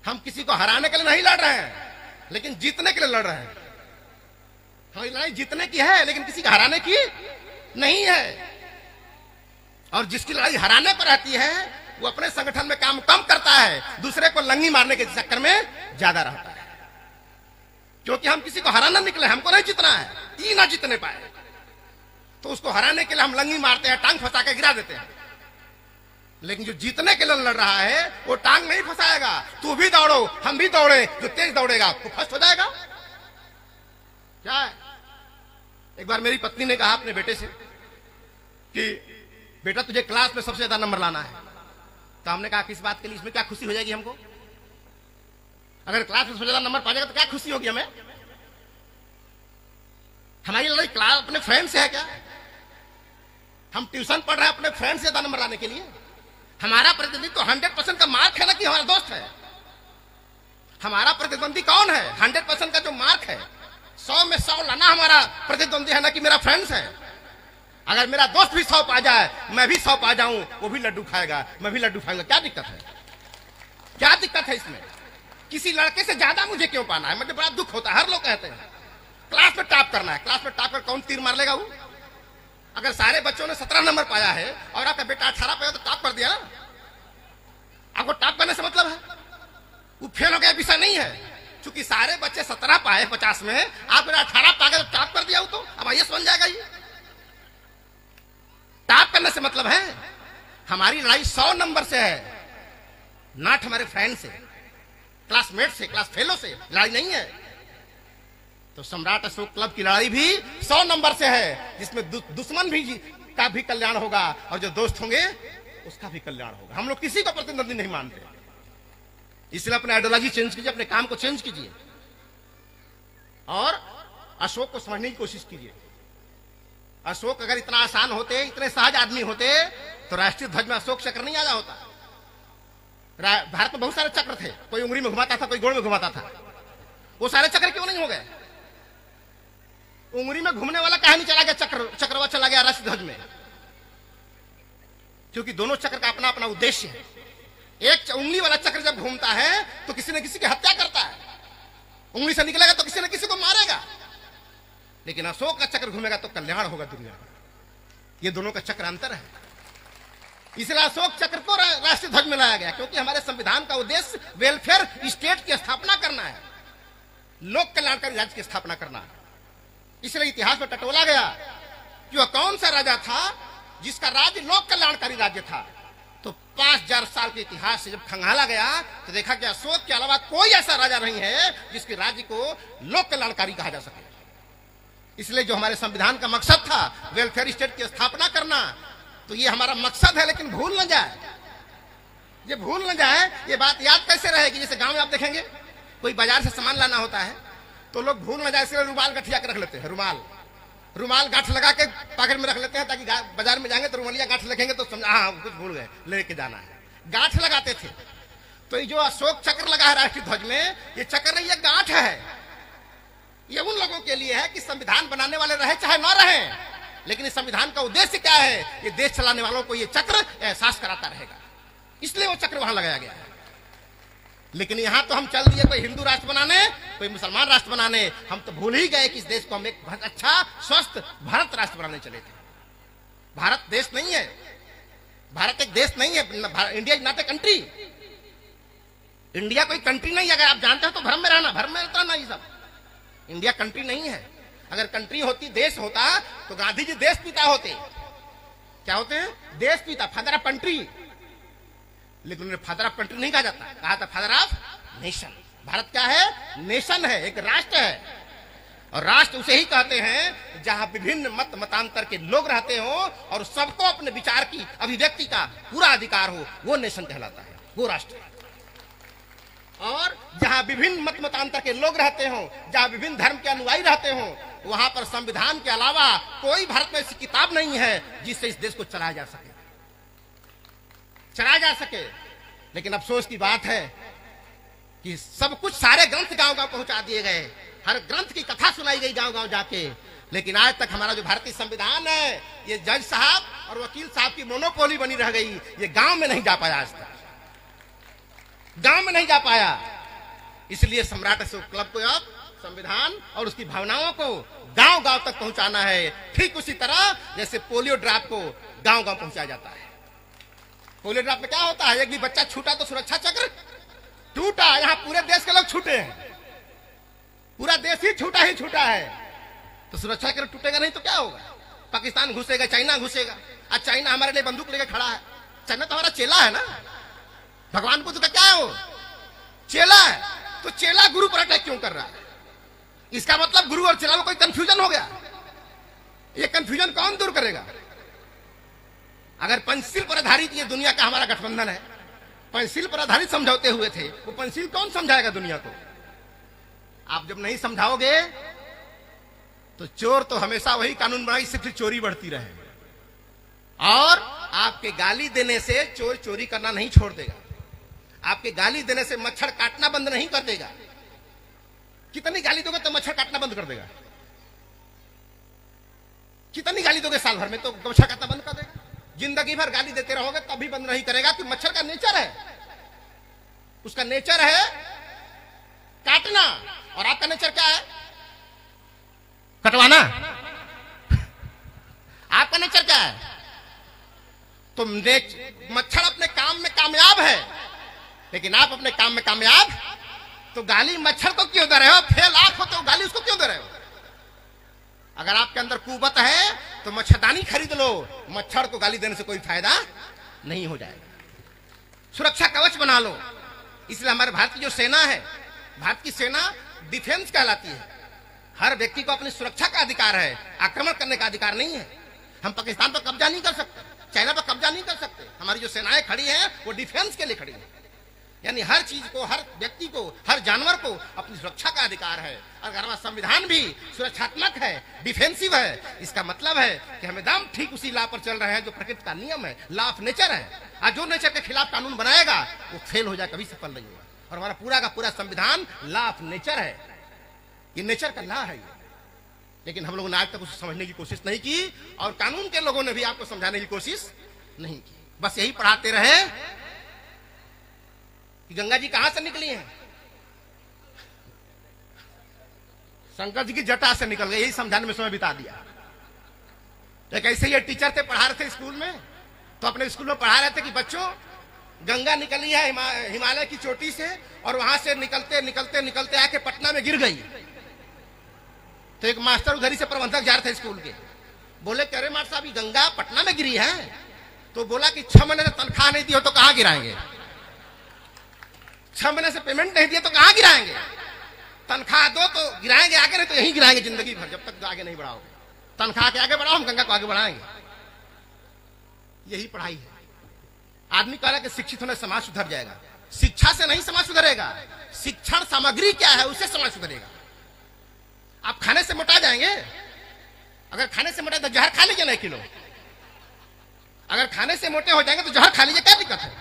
हम किसी को हराने के लिए नहीं लड़ रहे हैं लेकिन जीतने के लिए लड़ रहे हैं। हमारी लड़ाई जीतने की है लेकिन किसी को हराने की नहीं है। और जिसकी लड़ाई हराने पर रहती है वो अपने संगठन में काम कम करता है, दूसरे को लंगी मारने के चक्कर में ज्यादा रहता है। क्योंकि हम किसी को हराना निकले, हमको नहीं जीतना है, ये ना जीतने पाए तो उसको हराने के लिए हम लंगी मारते हैं, टांग फंसा के गिरा देते हैं। लेकिन जो जीतने के लिए लड़ रहा है वो टांग नहीं फंसाएगा। तू भी दौड़ो, हम भी दौड़े, जो तेज दौड़ेगा वो फर्स्ट हो जाएगा। क्या है? एक बार मेरी पत्नी ने कहा अपने बेटे से कि बेटा तुझे क्लास में सबसे ज्यादा नंबर लाना है। तो हमने कहा किस बात के लिए? इसमें क्या खुशी हो जाएगी हमको? अगर क्लास में सबसे ज्यादा नंबर पा जाएगा तो क्या खुशी होगी हमें? हमारी लड़ाई क्लास अपने फ्रेंड से है क्या? हम ट्यूशन पढ़ रहे हैं अपने फ्रेंड से ज्यादा नंबर लाने के लिए? हमारा प्रतिद्वंदी तो 100% का मार्क है ना कि हमारा दोस्त है। हमारा प्रतिद्वंदी कौन है? 100% का जो मार्क है, 100 में 100 लाना हमारा प्रतिद्वंदी है ना कि मेरा फ्रेंड्स है। अगर मेरा दोस्त भी 100 पा जाए, मैं भी 100 पा जाऊं, वो भी लड्डू खाएगा, मैं भी लड्डू खाऊंगा, क्या दिक्कत है? क्या दिक्कत है इसमें? किसी लड़के से ज्यादा मुझे क्यों पाना है? मुझे बड़ा दुख होता है। हर लोग कहते हैं क्लास में टॉप करना है। क्लास में टॉप कर कौन तीर मार लेगा? वो अगर सारे बच्चों ने 17 नंबर पाया है और आपका बेटा 18 पाया तो टॉप कर दिया ना। आपको टॉप करने से मतलब है वो फेल हो गया विषय नहीं है। क्योंकि सारे बच्चे 17 पाए 50 में, आप मेरा 18 पा गए तो टॉप कर दिया। वो तो अब आईएएस बन जाएगा। ये टॉप करने से मतलब है हमारी लड़ाई 100 नंबर से है, नॉट हमारे फ्रेंड से, क्लासमेट से, क्लास फेलो से लड़ाई नहीं है। तो सम्राट अशोक क्लब की लड़ाई भी 100 नंबर से है, जिसमें दुश्मन भी का भी कल्याण होगा और जो दोस्त होंगे उसका भी कल्याण होगा। हम लोग किसी को प्रतिद्वंदी नहीं मानते। इसलिए अपने आइडियोलॉजी चेंज कीजिए, अपने काम को चेंज कीजिए और अशोक को समझने की कोशिश कीजिए। अशोक अगर इतना आसान होते, इतने सहज आदमी होते तो राष्ट्रीय ध्वज में अशोक चक्र नहीं आया होता। भारत में बहुत सारे चक्र थे, कोई उंगली में घुमाता था, कोई गोड़ में घुमाता था। वो सारे चक्र क्यों नहीं हो गए? उंगली में घूमने वाला कहा नहीं चला गया, चक्रवा चला गया राष्ट्रीय ध्वज में? क्योंकि दोनों चक्र का अपना अपना उद्देश्य है। एक उंगली वाला चक्र जब घूमता है तो किसी न किसी की हत्या करता है, उंगली से निकलेगा तो किसी न किसी को मारेगा। लेकिन अशोक का चक्र घूमेगा तो कल्याण होगा दुनिया में। ये दोनों का चक्र अंतर है। इसलिए अशोक चक्र को राष्ट्रीय ध्वज में लाया गया, क्योंकि हमारे संविधान का उद्देश्य वेलफेयर स्टेट की स्थापना करना है, लोक कल्याणकारी राज्य की स्थापना करना है। इसलिए इतिहास में टटोला गया कि वह कौन सा राजा था जिसका राज्य लोक कल्याणकारी राज्य था। तो 5000 साल के इतिहास से जब खंगाला गया तो देखा कि अशोक के अलावा कोई ऐसा राजा नहीं है जिसके राज्य को लोक कल्याणकारी कहा जा सके। इसलिए जो हमारे संविधान का मकसद था वेलफेयर स्टेट की स्थापना करना, तो ये हमारा मकसद है, लेकिन भूल न जाए, ये भूल न जाए, ये बात याद कैसे रहेगी। जैसे गांव में आप देखेंगे कोई बाजार से सामान लाना होता है तो लोग भूल न जाए इसलिए रुमाल गठिया के रख लेते हैं, रुमाल गांठ लगा के पॉकेट में रख लेते हैं, ताकि बाजार में जाएंगे तो रुमालिया गांठ लिखेंगे तो समझा हाँ कुछ भूल गए, लेके जाना है। गांठ लगाते थे। तो ये जो अशोक चक्र लगा है राष्ट्रीय ध्वज में, ये चक्र नहीं, ये गांठ है। ये उन लोगों के लिए है कि संविधान बनाने वाले रहे चाहे न रहे, लेकिन इस संविधान का उद्देश्य क्या है, ये देश चलाने वालों को ये चक्र एहसास कराता रहेगा, इसलिए वो चक्र वहां लगाया गया है। लेकिन यहां तो हम चल दिए कोई हिंदू राष्ट्र बनाने, कोई मुसलमान राष्ट्र बनाने, हम तो भूल ही गए कि इस देश को हम एक बहुत अच्छा स्वस्थ भारत राष्ट्र बनाने चले थे। भारत देश नहीं है, भारत एक देश नहीं है, India is not a country. India कोई कंट्री नहीं है, अगर आप जानते हो तो भ्रम में रहना, भ्रम में रहता नहीं सब। इंडिया कंट्री नहीं है। अगर कंट्री होती, देश होता, तो गांधी जी देश पिता होते। क्या होते हैं? देश पिता, फादर ऑफ कंट्री। लेकिन उन्हें फादर ऑफ कंट्री नहीं कहा जाता, कहा था फादर ऑफ नेशन। भारत क्या है? नेशन है, एक राष्ट्र है। और राष्ट्र उसे ही कहते हैं जहां विभिन्न मत मतांतर के लोग रहते हो और सबको अपने विचार की अभिव्यक्ति का पूरा अधिकार हो, वो नेशन कहलाता है, वो राष्ट्र है। और जहां विभिन्न मत मतांतर के लोग रहते हो, जहां विभिन्न धर्म के अनुयायी रहते हो, वहां पर संविधान के अलावा कोई भारत में ऐसी किताब नहीं है जिससे इस देश को चलाया जा सके, चलाया जा सके। लेकिन अफसोस की बात है कि सब कुछ, सारे ग्रंथ गांव गांव पहुंचा दिए गए, हर ग्रंथ की कथा सुनाई गई गांव गांव जाके, लेकिन आज तक हमारा जो भारतीय संविधान है, ये जज साहब और वकील साहब की मोनोपोली बनी रह गई। ये गांव में नहीं जा पाया, आज तक गांव में नहीं जा पाया। इसलिए सम्राट अशोक क्लब को अब संविधान और उसकी भावनाओं को गांव गांव तक पहुंचाना है, ठीक उसी तरह जैसे पोलियो ड्रॉप को गांव गांव पहुंचाया जाता है। पोलियो ड्रॉप में क्या होता है, एक भी बच्चा छूटा तो सुरक्षा चक्र टूटा। यहां पूरे देश के लोग छूटे हैं, पूरा देश ही छूटा है, तो सुरक्षा चक्र टूटेगा नहीं तो क्या होगा? पाकिस्तान घुसेगा, चाइना घुसेगा। आज चाइना हमारे लिए बंदूक लेके खड़ा है। चाइना तो हमारा चेला है ना, भगवान बुद्ध का क्या है, वो चेला है। तो चेला गुरु पर अटैक क्यों कर रहा है? इसका मतलब गुरु और चेला में कोई कंफ्यूजन हो गया। ये कंफ्यूजन कौन दूर करेगा? अगर पंचशील पर आधारित ये दुनिया का हमारा गठबंधन है, पंचशील पर आधारित समझौते हुए थे, वो पंचशील कौन समझाएगा दुनिया को? आप जब नहीं समझाओगे तो चोर तो हमेशा वही कानून बनाई, सिर्फ चोरी बढ़ती रहे। और आपके गाली देने से चोर चोरी करना नहीं छोड़ देगा, आपके गाली देने से मच्छर काटना बंद नहीं कर देगा। कितनी गाली दोगे तो मच्छर काटना बंद कर देगा? कितनी गाली दोगे साल भर में तो मच्छर काटना बंद कर देगा? जिंदगी भर गाली देते रहोगे तभी बंद नहीं करेगा, कि मच्छर का नेचर है, उसका नेचर है काटना। और आपका नेचर क्या है? कटवाना। आपका नेचर क्या है? तो मच्छर अपने काम में कामयाब है, लेकिन आप अपने काम में कामयाब, तो गाली मच्छर को क्यों दे रहे हो? फेल आप हो तो गाली उसको क्यों दे रहे हो? अगर आपके अंदर कुवत है तो मच्छरदानी खरीद लो, मच्छर को गाली देने से कोई फायदा नहीं हो जाएगा। सुरक्षा कवच बना लो। इसलिए हमारे भारत की जो सेना है, भारत की सेना डिफेंस कहलाती है। हर व्यक्ति को अपनी सुरक्षा का अधिकार है, आक्रमण करने का अधिकार नहीं है। हम पाकिस्तान पर कब्जा नहीं कर सकते, चाइना पर कब्जा नहीं कर सकते। हमारी जो सेनाएं खड़ी हैं वो डिफेंस के लिए खड़ी है। यानी हर चीज को, हर व्यक्ति को, हर जानवर को अपनी सुरक्षा का अधिकार है। अगर हमारा संविधान भी सुरक्षात्मक है, डिफेंसिव है, इसका मतलब है कि हम एकदम ठीक उसी लॉ पर चल रहे हैं जो प्रकृति का नियम है, लॉ ऑफ नेचर है। और जो नेचर के खिलाफ कानून बनाएगा वो फेल हो जाए, कभी सफल नहीं होगा। और हमारा पूरा का पूरा संविधान लॉ ऑफ नेचर है, ये नेचर का लॉ है ये। लेकिन हम लोगों ने आज तक उसे समझने की कोशिश नहीं की, और कानून के लोगों ने भी आपको समझाने की कोशिश नहीं की। बस यही पढ़ाते रहे कि गंगा जी कहां से निकली हैं? शंकर जी की जटा से निकल गए, यही समझाने में समय बिता दिया। एक ऐसे ही टीचर थे, पढ़ा रहे थे स्कूल में, तो अपने स्कूल में पढ़ा रहे थे कि बच्चों, गंगा निकली है हिमालय की चोटी से और वहां से निकलते निकलते निकलते आके पटना में गिर गई। तो एक मास्टर उधर ही से प्रबंधक जा रहे थे स्कूल के, बोले कि अरे मास्टर साहब, ये गंगा पटना में गिरी है। तो बोला कि 6 महीने से तनख्वाह नहीं दी हो तो कहां गिराएंगे? 6 महीने से पेमेंट नहीं दिया तो कहां गिराएंगे? तनख्वाह दो तो गिराएंगे आगे, नहीं तो यहीं गिराएंगे जिंदगी भर, जब तक आगे नहीं बढ़ाओगे। तनख्वाह के आगे बढ़ाओ, हम गंगा को आगे बढ़ाएंगे। यही पढ़ाई है। आदमी कह रहा है कि शिक्षित होने समाज सुधर जाएगा। शिक्षा से नहीं समाज सुधरेगा, शिक्षण सामग्री क्या है उससे समाज सुधरेगा। आप खाने से मोटा जाएंगे, अगर खाने से मोटा तो जहर खा लीजिए 9 किलो। अगर खाने से मोटे हो जाएंगे तो जहर खा लीजिए, क्या दिक्कत है?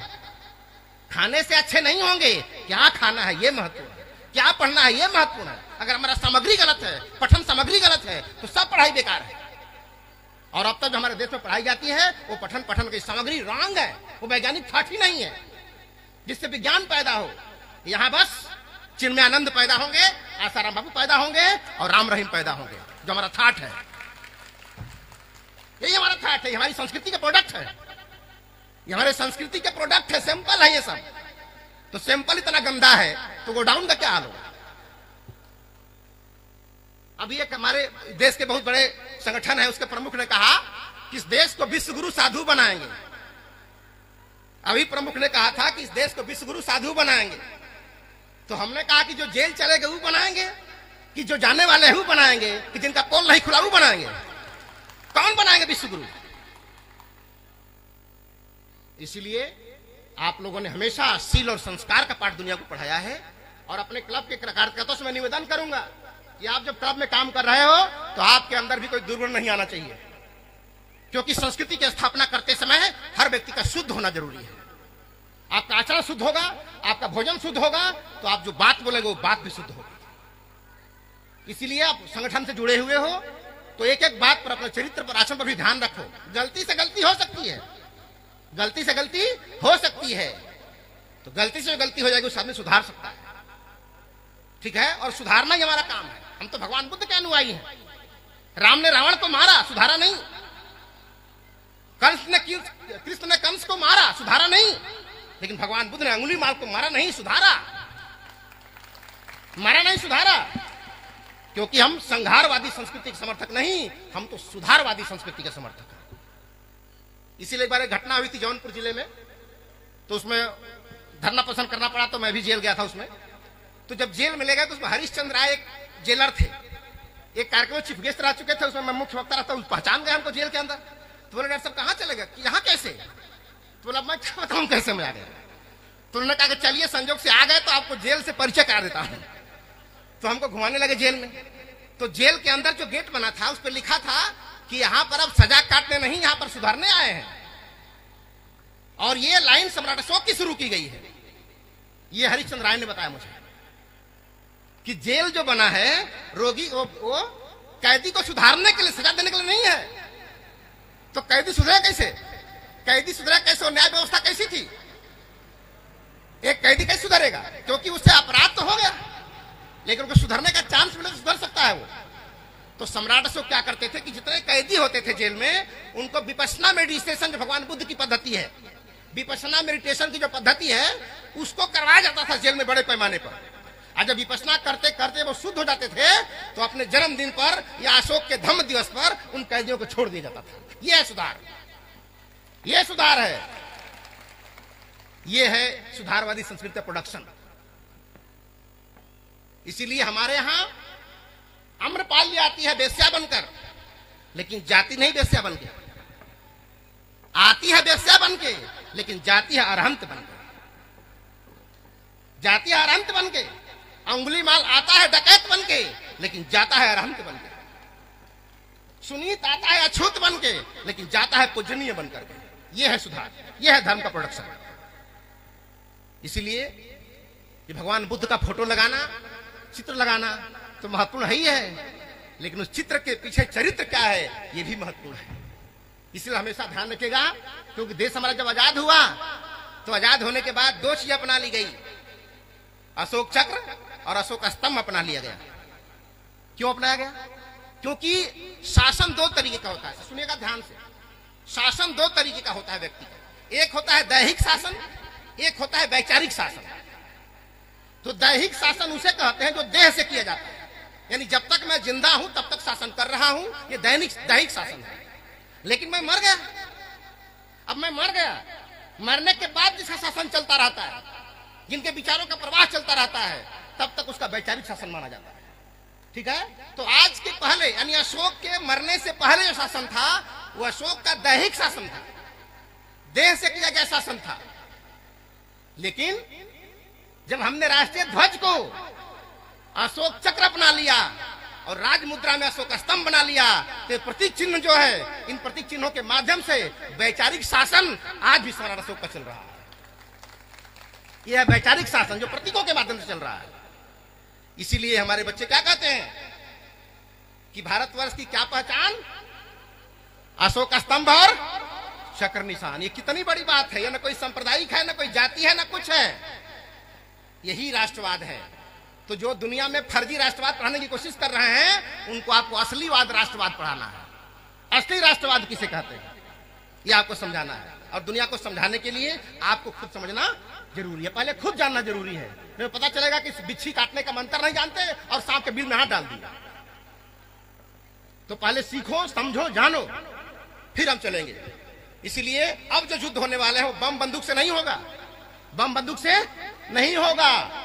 खाने से अच्छे नहीं होंगे, क्या खाना है ये महत्वपूर्ण है, क्या पढ़ना है ये महत्वपूर्ण है। अगर हमारा सामग्री गलत है, पठन सामग्री गलत है, तो सब पढ़ाई बेकार है। और अब तक जो हमारे देश में पढ़ाई जाती है वो पठन की सामग्री रॉन्ग है, वो वैज्ञानिक ठाठ ही नहीं है जिससे विज्ञान पैदा हो। यहाँ बस चिन्मयानंद पैदा होंगे, आसाराम बाबू पैदा होंगे और राम रहीम पैदा होंगे, जो हमारा ठाठ है। यही हमारा ठाठ है, हमारी संस्कृति का प्रोडक्ट है, ये हमारे संस्कृति के प्रोडक्ट है, सैंपल है ये सब। तो सैंपल इतना गंदा है तो गोडाउन का क्या हाल होगा? अभी एक हमारे देश के बहुत बड़े संगठन है, उसके प्रमुख ने कहा कि इस देश को विश्व गुरु साधु बनाएंगे। अभी प्रमुख ने कहा था कि इस देश को विश्व गुरु साधु बनाएंगे। तो हमने कहा कि जो जेल चलेंगे वो बनाएंगे, कि जो जाने वाले हैं वो बनाएंगे, कि जिनका पोल नहीं खुला वो बनाएंगे? कौन बनाएंगे विश्व गुरु? इसलिए आप लोगों ने हमेशा शील और संस्कार का पाठ दुनिया को पढ़ाया है। और अपने क्लब के कार्यकर्ताओं से मैं निवेदन करूंगा कि आप जब क्लब में काम कर रहे हो तो आपके अंदर भी कोई दुर्गुण नहीं आना चाहिए, क्योंकि संस्कृति की स्थापना करते समय हर व्यक्ति का शुद्ध होना जरूरी है। आपका आचरण शुद्ध होगा, आपका भोजन शुद्ध होगा, तो आप जो बात बोलेंगे वो बात भी शुद्ध होगी। इसीलिए आप संगठन से जुड़े हुए हो तो एक एक बात पर, अपने चरित्र पर, आचरण पर भी ध्यान रखो। गलती से गलती हो सकती है, गलती से गलती हो सकती है, तो गलती से जो गलती हो जाएगी उस आदमी सुधार सकता है, ठीक है? और सुधारना ही हमारा काम है। हम तो भगवान बुद्ध के अनुयायी हैं। राम ने रावण को मारा, सुधारा नहीं। कृष्ण ने कंस को मारा, सुधारा नहीं। लेकिन भगवान बुद्ध ने अंगुलीमाल को मारा नहीं, सुधारा। मारा नहीं, सुधारा। क्योंकि हम संहारवादी संस्कृति के समर्थक नहीं, हम तो सुधारवादी संस्कृति के समर्थक हैं। इसीलिए एक बार एक घटना हुई थी जौनपुर जिले में, तो उसमें धरना प्रदर्शन करना पड़ा, तो मैं भी जेल गया था उसमें। तो जब जेल में ले गए तो उसमें हरिश्चंद्र राय एक जेलर थे, एक कार्यक्रम में चीफ गेस्ट रह चुके थे, उसमें मैं मुख्य वक्ता रहता, पहचान गए हमको जेल के अंदर। तो बोले डॉक्टर साहब कहाँ चले गए, कि यहाँ कैसे? तो बोला मैं क्या बताऊं कैसे मैं आ गया। तो उन्होंने कहा कि चलिए संजोग से आ गए तो आपको जेल से परिचय करा देता हूं। तो हमको घुमाने लगे जेल में। तो जेल के अंदर जो गेट बना था उस पर लिखा था कि यहाँ पर अब सजा काटने नहीं, यहाँ पर सुधारने आए हैं। और ये लाइन सम्राट अशोक की शुरू की गई है। ये हरिश्चंद्र राय ने बताया मुझे कि जेल जो बना है रोगी वो कैदी को सुधारने के लिए, सजा देने के लिए नहीं है। तो कैदी सुधरे कैसे? कैदी सुधरा कैसे? न्याय व्यवस्था कैसी थी? एक कैदी कैसे सुधरेगा? क्योंकि उससे अपराध तो हो गया, लेकिन उनको सुधरने का चांस मिले तो सुधर सकता है वो। तो सम्राट अशोक क्या करते थे कि जितने कैदी होते थे जेल में, उनको विपश्यना मेडिटेशन, जो भगवान बुद्ध की पद्धति है, विपश्यना मेडिटेशन की जो पद्धति है उसको करवाया जाता था जेल में बड़े पैमाने पर। और जब विपश्यना करते करते वो शुद्ध हो जाते थे तो अपने जन्मदिन पर या अशोक के धम्म दिवस पर उन कैदियों को छोड़ दिया जाता था। यह है सुधार, यह सुधार है, यह है सुधारवादी संस्कृति प्रोडक्शन। इसीलिए हमारे यहां आम्रपाली आती है वेश्या बनकर, लेकिन जाति नहीं वेश्या बन के आती है, वेश्या बन के, लेकिन जाती है अरहंत बन के। जाती है अरहंत बन के। अंगुलीमाल आता है डकैत बन के, लेकिन जाता है अरहंत बन के। सुनीत आता है अछूत बन के, लेकिन जाता है पूजनीय बन करके। यह है सुधार, यह है धर्म का प्रोडक्शन। इसीलिए ये भगवान बुद्ध का फोटो लगाना, चित्र लगाना तो महत्वपूर्ण है ही है, लेकिन उस चित्र के पीछे चरित्र क्या है यह भी महत्वपूर्ण है। इसलिए हमेशा ध्यान रखिएगा, क्योंकि देश हमारा जब आजाद हुआ तो आजाद होने के बाद 2 चीजें अपना ली गई, अशोक चक्र और अशोक स्तंभ अपना लिया गया। क्यों अपनाया गया? क्योंकि शासन 2 तरीके का होता है। सुनिएगा ध्यान से, शासन दो तरीके का होता है व्यक्ति का। एक होता है दैहिक शासन, एक होता है वैचारिक शासन। तो दैहिक शासन उसे कहते हैं जो देह से किया जाता है, यानी जब तक मैं जिंदा हूं तब तक शासन कर रहा हूं, ये दैहिक शासन है। लेकिन मैं मर गया, अब मैं मर गया, मरने के बाद जिसका शासन चलता रहता है, जिनके विचारों का प्रवाह चलता रहता है, तब तक उसका वैचारिक शासन माना जाता है। ठीक है, तो आज के पहले यानी अशोक के मरने से पहले जो शासन था वो अशोक का दैहिक शासन था, देह से किया गया शासन था। लेकिन जब हमने राष्ट्रीय ध्वज को अशोक चक्र अपना लिया और राजमुद्रा में अशोक स्तंभ बना लिया, तो प्रतीक चिन्ह जो है, इन प्रतीक चिन्हों के माध्यम से वैचारिक शासन आज भी स्मरण अशोक का चल रहा है। यह है वैचारिक शासन जो प्रतीकों के माध्यम से चल रहा है। इसीलिए हमारे बच्चे क्या कहते हैं कि भारतवर्ष की क्या पहचान, अशोक स्तंभ और चक्र निशान। ये कितनी बड़ी बात है, ये ना कोई सांप्रदायिक है, ना कोई जाति है, ना कुछ है, यही राष्ट्रवाद है। तो जो दुनिया में फर्जी राष्ट्रवाद पढ़ाने की कोशिश कर रहे हैं, उनको आपको असलीवाद राष्ट्रवाद पढ़ाना है। असली राष्ट्रवाद किसे कहते हैं ये आपको समझाना है, और दुनिया को समझाने के लिए आपको खुद समझना जरूरी है। पहले खुद जानना जरूरी है, फिर पता चलेगा कि बिच्छी काटने का मंत्र नहीं जानते और सांप के बिल में हाथ डाल दिया। तो पहले सीखो, समझो, जानो, फिर हम चलेंगे। इसीलिए अब जो युद्ध होने वाले हैं वो बम बंदूक से नहीं होगा, बम बंदूक से नहीं होगा।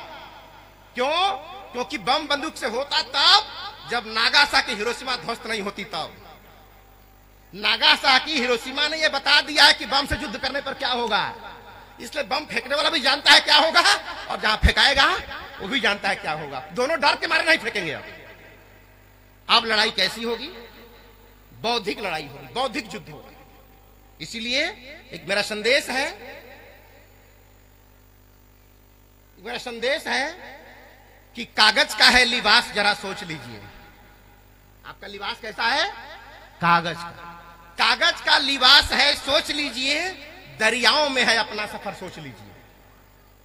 क्यों? क्योंकि बम बंदूक से होता तब जब नागासाकी हिरोशिमा ध्वस्त नहीं होती तब। नागासाकी हिरोशिमा ने यह बता दिया है कि बम से युद्ध करने पर क्या होगा, इसलिए बम फेंकने वाला भी जानता है क्या होगा और जहां फेंकाएगा वो भी जानता है क्या होगा। दोनों डर के मारे नहीं फेंकेंगे। अब लड़ाई कैसी होगी? बौद्धिक लड़ाई होगी, बौद्धिक युद्ध होगा। इसीलिए एक मेरा संदेश है कि कागज का है लिबास, जरा सोच लीजिए। आपका लिबास कैसा है? कागज का। कागज का लिबास है, सोच लीजिए। दरियाओं में है, अपना सफर सोच लीजिए।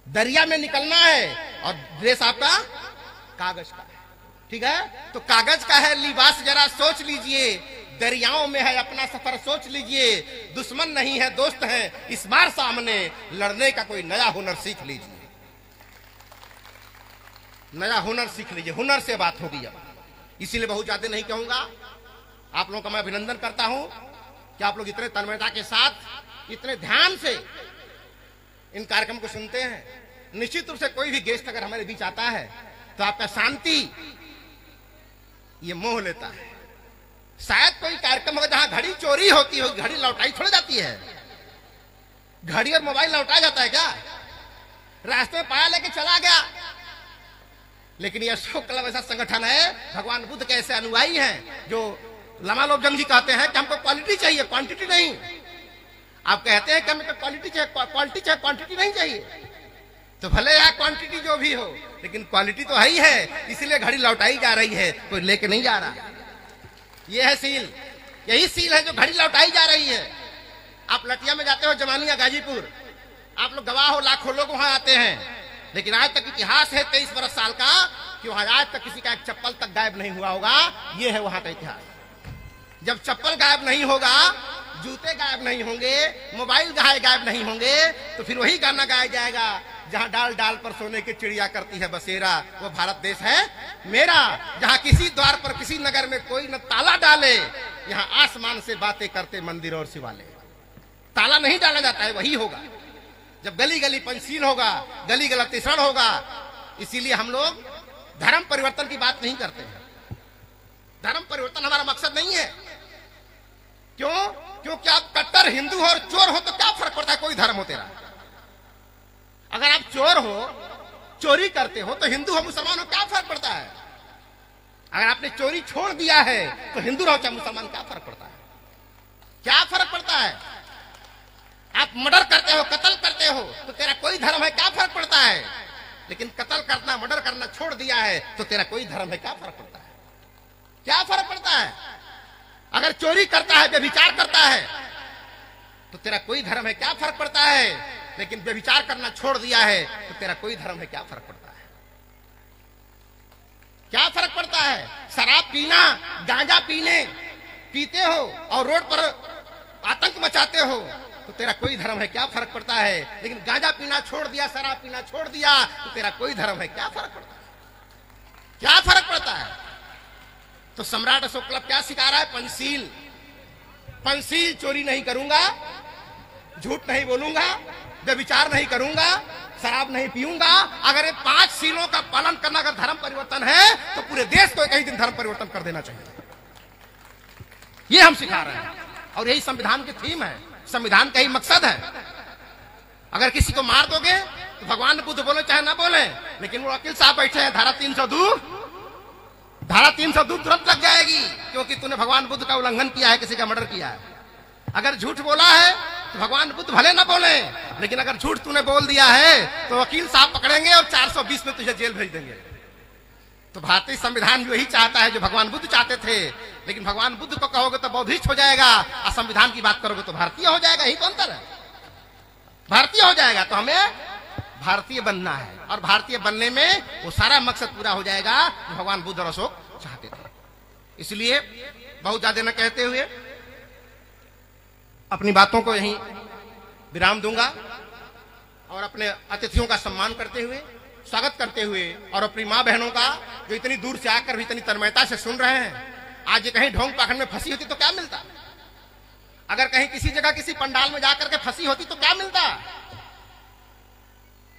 दरिया में निकलना है और ड्रेस आपका कागज का है। ठीक है, तो कागज का है लिबास, जरा सोच लीजिए। दरियाओं में है, अपना सफर सोच लीजिए। दुश्मन नहीं है, दोस्त है, इस बार सामने लड़ने का कोई नया हुनर सीख लीजिए। नया हुनर सीख लीजिए, हुनर से बात होगी। अब इसीलिए बहुत ज्यादा नहीं कहूंगा। आप लोगों का मैं अभिनंदन करता हूं कि आप लोग इतने तन्मयता के साथ, इतने ध्यान से इन कार्यक्रम को सुनते हैं। निश्चित रूप से कोई भी गेस्ट अगर हमारे बीच आता है तो आपका शांति ये मोह लेता है। शायद कोई कार्यक्रम होगा जहां घड़ी चोरी होती हो, घड़ी लौटाई थोड़ी जाती है। घड़ी और मोबाइल लौटाया जाता है क्या? रास्ते में पाया लेके चला गया। लेकिन ये अशोक क्लब ऐसा संगठन है, भगवान बुद्ध के ऐसे अनुयायी हैं जो लमा लोबजंग जी कहते हैं कि हमको क्वालिटी चाहिए, क्वांटिटी नहीं। आप कहते हैं कि हमें क्वालिटी चाहिए, क्वालिटी चाहिए, क्वांटिटी नहीं चाहिए। तो भले यहाँ क्वांटिटी जो भी हो, लेकिन क्वालिटी तो है ही है। इसलिए घड़ी लौटाई जा रही है, कोई लेके नहीं जा रहा। ये है सील, यही सील है जो घड़ी लौटाई जा रही है। आप लटिया में जाते हो, जमानिया, गाजीपुर, आप लोग गवाह हो, लाखों लोग वहां आते हैं। लेकिन आज तक इतिहास है 23 बरस साल का कि वहां आज तक किसी का एक चप्पल तक गायब नहीं हुआ होगा। ये है वहां का इतिहास। जब चप्पल गायब नहीं होगा, जूते गायब नहीं होंगे, मोबाइल गायब नहीं होंगे, तो फिर वही गाना गाया जाएगा जहां डाल डाल पर सोने की चिड़िया करती है बसेरा, वो भारत देश है मेरा। जहां किसी द्वार पर, किसी नगर में कोई न ताला डाले, यहाँ आसमान से बातें करते मंदिर और शिवालय। ताला नहीं डाला जाता है, वही होगा। जब गली गली पंचशील होगा, गली गली तीसरण होगा। इसीलिए हम लोग धर्म परिवर्तन की बात नहीं करते हैं। धर्म परिवर्तन हमारा मकसद नहीं है। क्यों? क्योंकि आप कट्टर हिंदू हो और चोर हो तो क्या फर्क पड़ता है? कोई धर्म हो तेरा। अगर आप चोर हो, चोरी करते हो, तो हिंदू हो मुसलमान हो, क्या फर्क पड़ता है? अगर आपने चोरी छोड़ दिया है तो हिंदू रहो चाहे मुसलमान, क्या फर्क पड़ता है? क्या फर्क पड़ता है? आप मर्डर करते हो, कत्ल करते हो, तो तेरा कोई धर्म है, क्या फर्क पड़ता है? लेकिन कत्ल करना, मर्डर करना छोड़ दिया है तो तेरा कोई धर्म है, क्या फर्क पड़ता है? क्या फर्क पड़ता है? अगर चोरी करता है, व्यभिचार करता है, तो तेरा कोई धर्म है, क्या फर्क पड़ता है? लेकिन व्यभिचार करना छोड़ दिया है तो तेरा कोई धर्म है, क्या फर्क पड़ता है? क्या फर्क पड़ता है? शराब पीना, गांजा पीते हो और रोड पर आतंक मचा चाहते हो तो तेरा कोई धर्म है, क्या फर्क पड़ता है। लेकिन गांजा पीना छोड़ दिया, शराब पीना छोड़ दिया तो तेरा कोई धर्म है, क्या फर्क पड़ता है, क्या फर्क पड़ता है। तो सम्राट अशोक क्लब क्या सिखा रहा है? पंचशील। पंचशील, चोरी नहीं करूंगा, झूठ नहीं बोलूंगा, व्यभिचार नहीं करूंगा, शराब नहीं पीऊंगा। अगर ये 5 शीलों का पालन करना अगर धर्म परिवर्तन है तो पूरे देश को एक ही दिन धर्म परिवर्तन कर देना चाहिए। ये हम सिखा रहे हैं और यही संविधान की थीम है, संविधान का ही मकसद है। अगर किसी को मार दोगे तो भगवान बुद्ध बोले चाहे ना बोले, लेकिन वो वकील साहब बैठे हैं, धारा 302 तुरंत लग जाएगी, क्योंकि तूने भगवान बुद्ध का उल्लंघन किया है, किसी का मर्डर किया है। अगर झूठ बोला है तो भगवान बुद्ध भले ना बोले, लेकिन अगर झूठ तूने बोल दिया है तो वकील साहब पकड़ेंगे और 420 में तुझे जेल भेज देंगे। तो भारतीय संविधान भी यही चाहता है जो भगवान बुद्ध चाहते थे। लेकिन भगवान बुद्ध को कहोगे तो बौद्धिस्ट हो जाएगा और संविधान की बात करोगे तो भारतीय हो जाएगा। यही तो अंतर है, भारतीय हो जाएगा। तो हमें भारतीय बनना है और भारतीय बनने में वो सारा मकसद पूरा हो जाएगा जो भगवान बुद्ध और अशोक चाहते थे। इसलिए बहुत ज्यादा न कहते हुए अपनी बातों को यहीं विराम दूंगा और अपने अतिथियों का सम्मान करते हुए, स्वागत करते हुए और अपनी मां बहनों का जो इतनी दूर से आकर भी इतनी तन्मयता से सुन रहे हैं। आज ये कहीं ढोंग पाखंड में फंसी होती तो क्या मिलता? अगर कहीं किसी जगह किसी पंडाल में जाकर के फंसी होती तो क्या मिलता?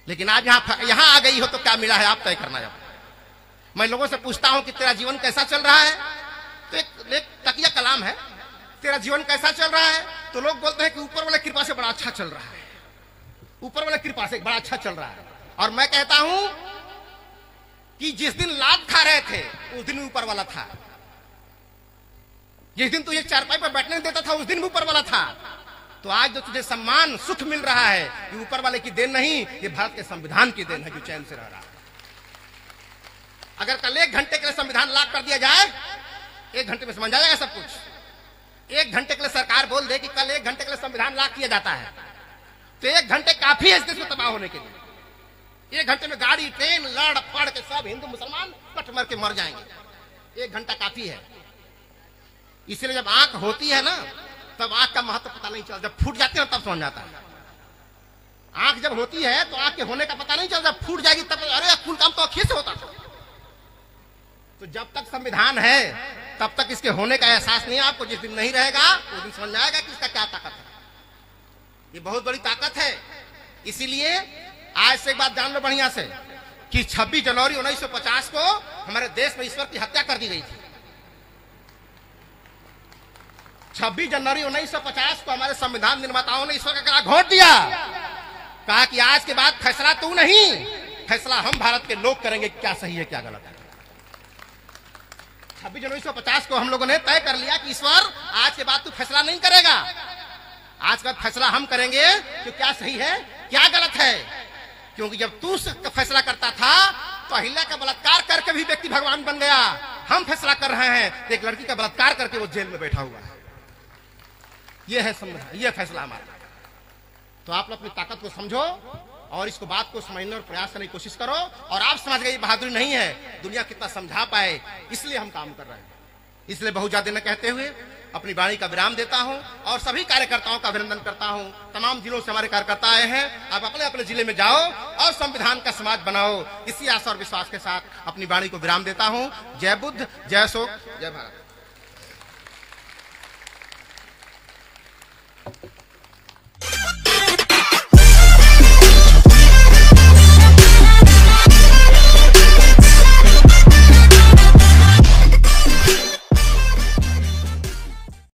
लेकिन आज यहां आ गई हो तो क्या मिला है आप तय करना। जब मैं लोगों से पूछता हूं कि तेरा जीवन कैसा चल रहा है, तो एक तकिया कलाम है, तेरा जीवन कैसा चल रहा है, तो लोग बोलते हैं कि ऊपर वाले कृपा से बड़ा अच्छा चल रहा है, ऊपर वाले कृपा से बड़ा अच्छा चल रहा है। और मैं कहता हूं कि जिस दिन लात खा रहे थे उस दिन ऊपर वाला था, जिस दिन तुझे चारपाई पर बैठने देता था उस दिन ऊपर वाला था। तो आज जो तुझे सम्मान सुख मिल रहा है ये ऊपर वाले की देन नहीं, ये भारत के संविधान की देन है जो चैन से रह रहा है। अगर कल 1 घंटे के लिए संविधान लागू कर दिया जाए, 1 घंटे में समझ आ जाएगा सब कुछ। 1 घंटे के लिए सरकार बोल दे कि कल 1 घंटे के लिए संविधान लागू किया जाता है, तो 1 घंटे काफी है इस देश में तबाह होने के लिए। 1 घंटे में गाड़ी ट्रेन लड़ पड़ के सब हिंदू मुसलमान कट मर के मर जाएंगे। 1 घंटा काफी है। इसलिए जब आंख होती है ना तब आंख का महत्व पता नहीं चलता, जब फूट जाती है तब समझ जाता है। आंख जब होती है तो आंख के होने का पता नहीं चलता, जब फूट जाएगी तब अरे कुल काम तो आंखी से होता था। तो जब तक संविधान है तब तक इसके होने का एहसास नहीं है आपको। जिस दिन नहीं रहेगा उस दिन समझ में आएगा कि इसका क्या ताकत है। ये बहुत बड़ी ताकत है। इसीलिए आज से एक बात जान लो बढ़िया से कि 26 जनवरी 1950 को हमारे देश में ईश्वर की हत्या कर दी गई थी। 26 जनवरी 1950 को हमारे संविधान निर्माताओं ने ईश्वर का गला घोंट दिया। कहा कि आज के बाद फैसला तू नहीं, फैसला हम भारत के लोग करेंगे क्या सही है क्या गलत है। 26 जनवरी 1950 को हम लोगों ने तय कर लिया कि ईश्वर आज के बाद तू फैसला नहीं करेगा, आज का फैसला हम करेंगे कि क्या सही है क्या गलत है। क्योंकि जब तू फैसला करता था तो अहिल्या का बलात्कार करके भी व्यक्ति भगवान बन गया। हम फैसला कर रहे हैं तो एक लड़की का बलात्कार करके वो जेल में बैठा हुआ है। ये है संविधान, ये फैसला हमारा। तो आप लोग अपनी ताकत को समझो और इसको बात को समझने और प्रयास करने की कोशिश करो। और आप समझ गए बहादुरी नहीं है, दुनिया कितना समझा पाए, इसलिए हम काम कर रहे हैं। इसलिए बहुत ज्यादा न कहते हुए अपनी वाणी का विराम देता हूं और सभी कार्यकर्ताओं का अभिनंदन करता हूं। तमाम जिलों से हमारे कार्यकर्ता आए हैं। आप अपने अपने जिले में जाओ और संविधान का समाज बनाओ। इसी आशा और विश्वास के साथ अपनी वाणी को विराम देता हूं। जय बुद्ध, जय अशोक, जय भारत।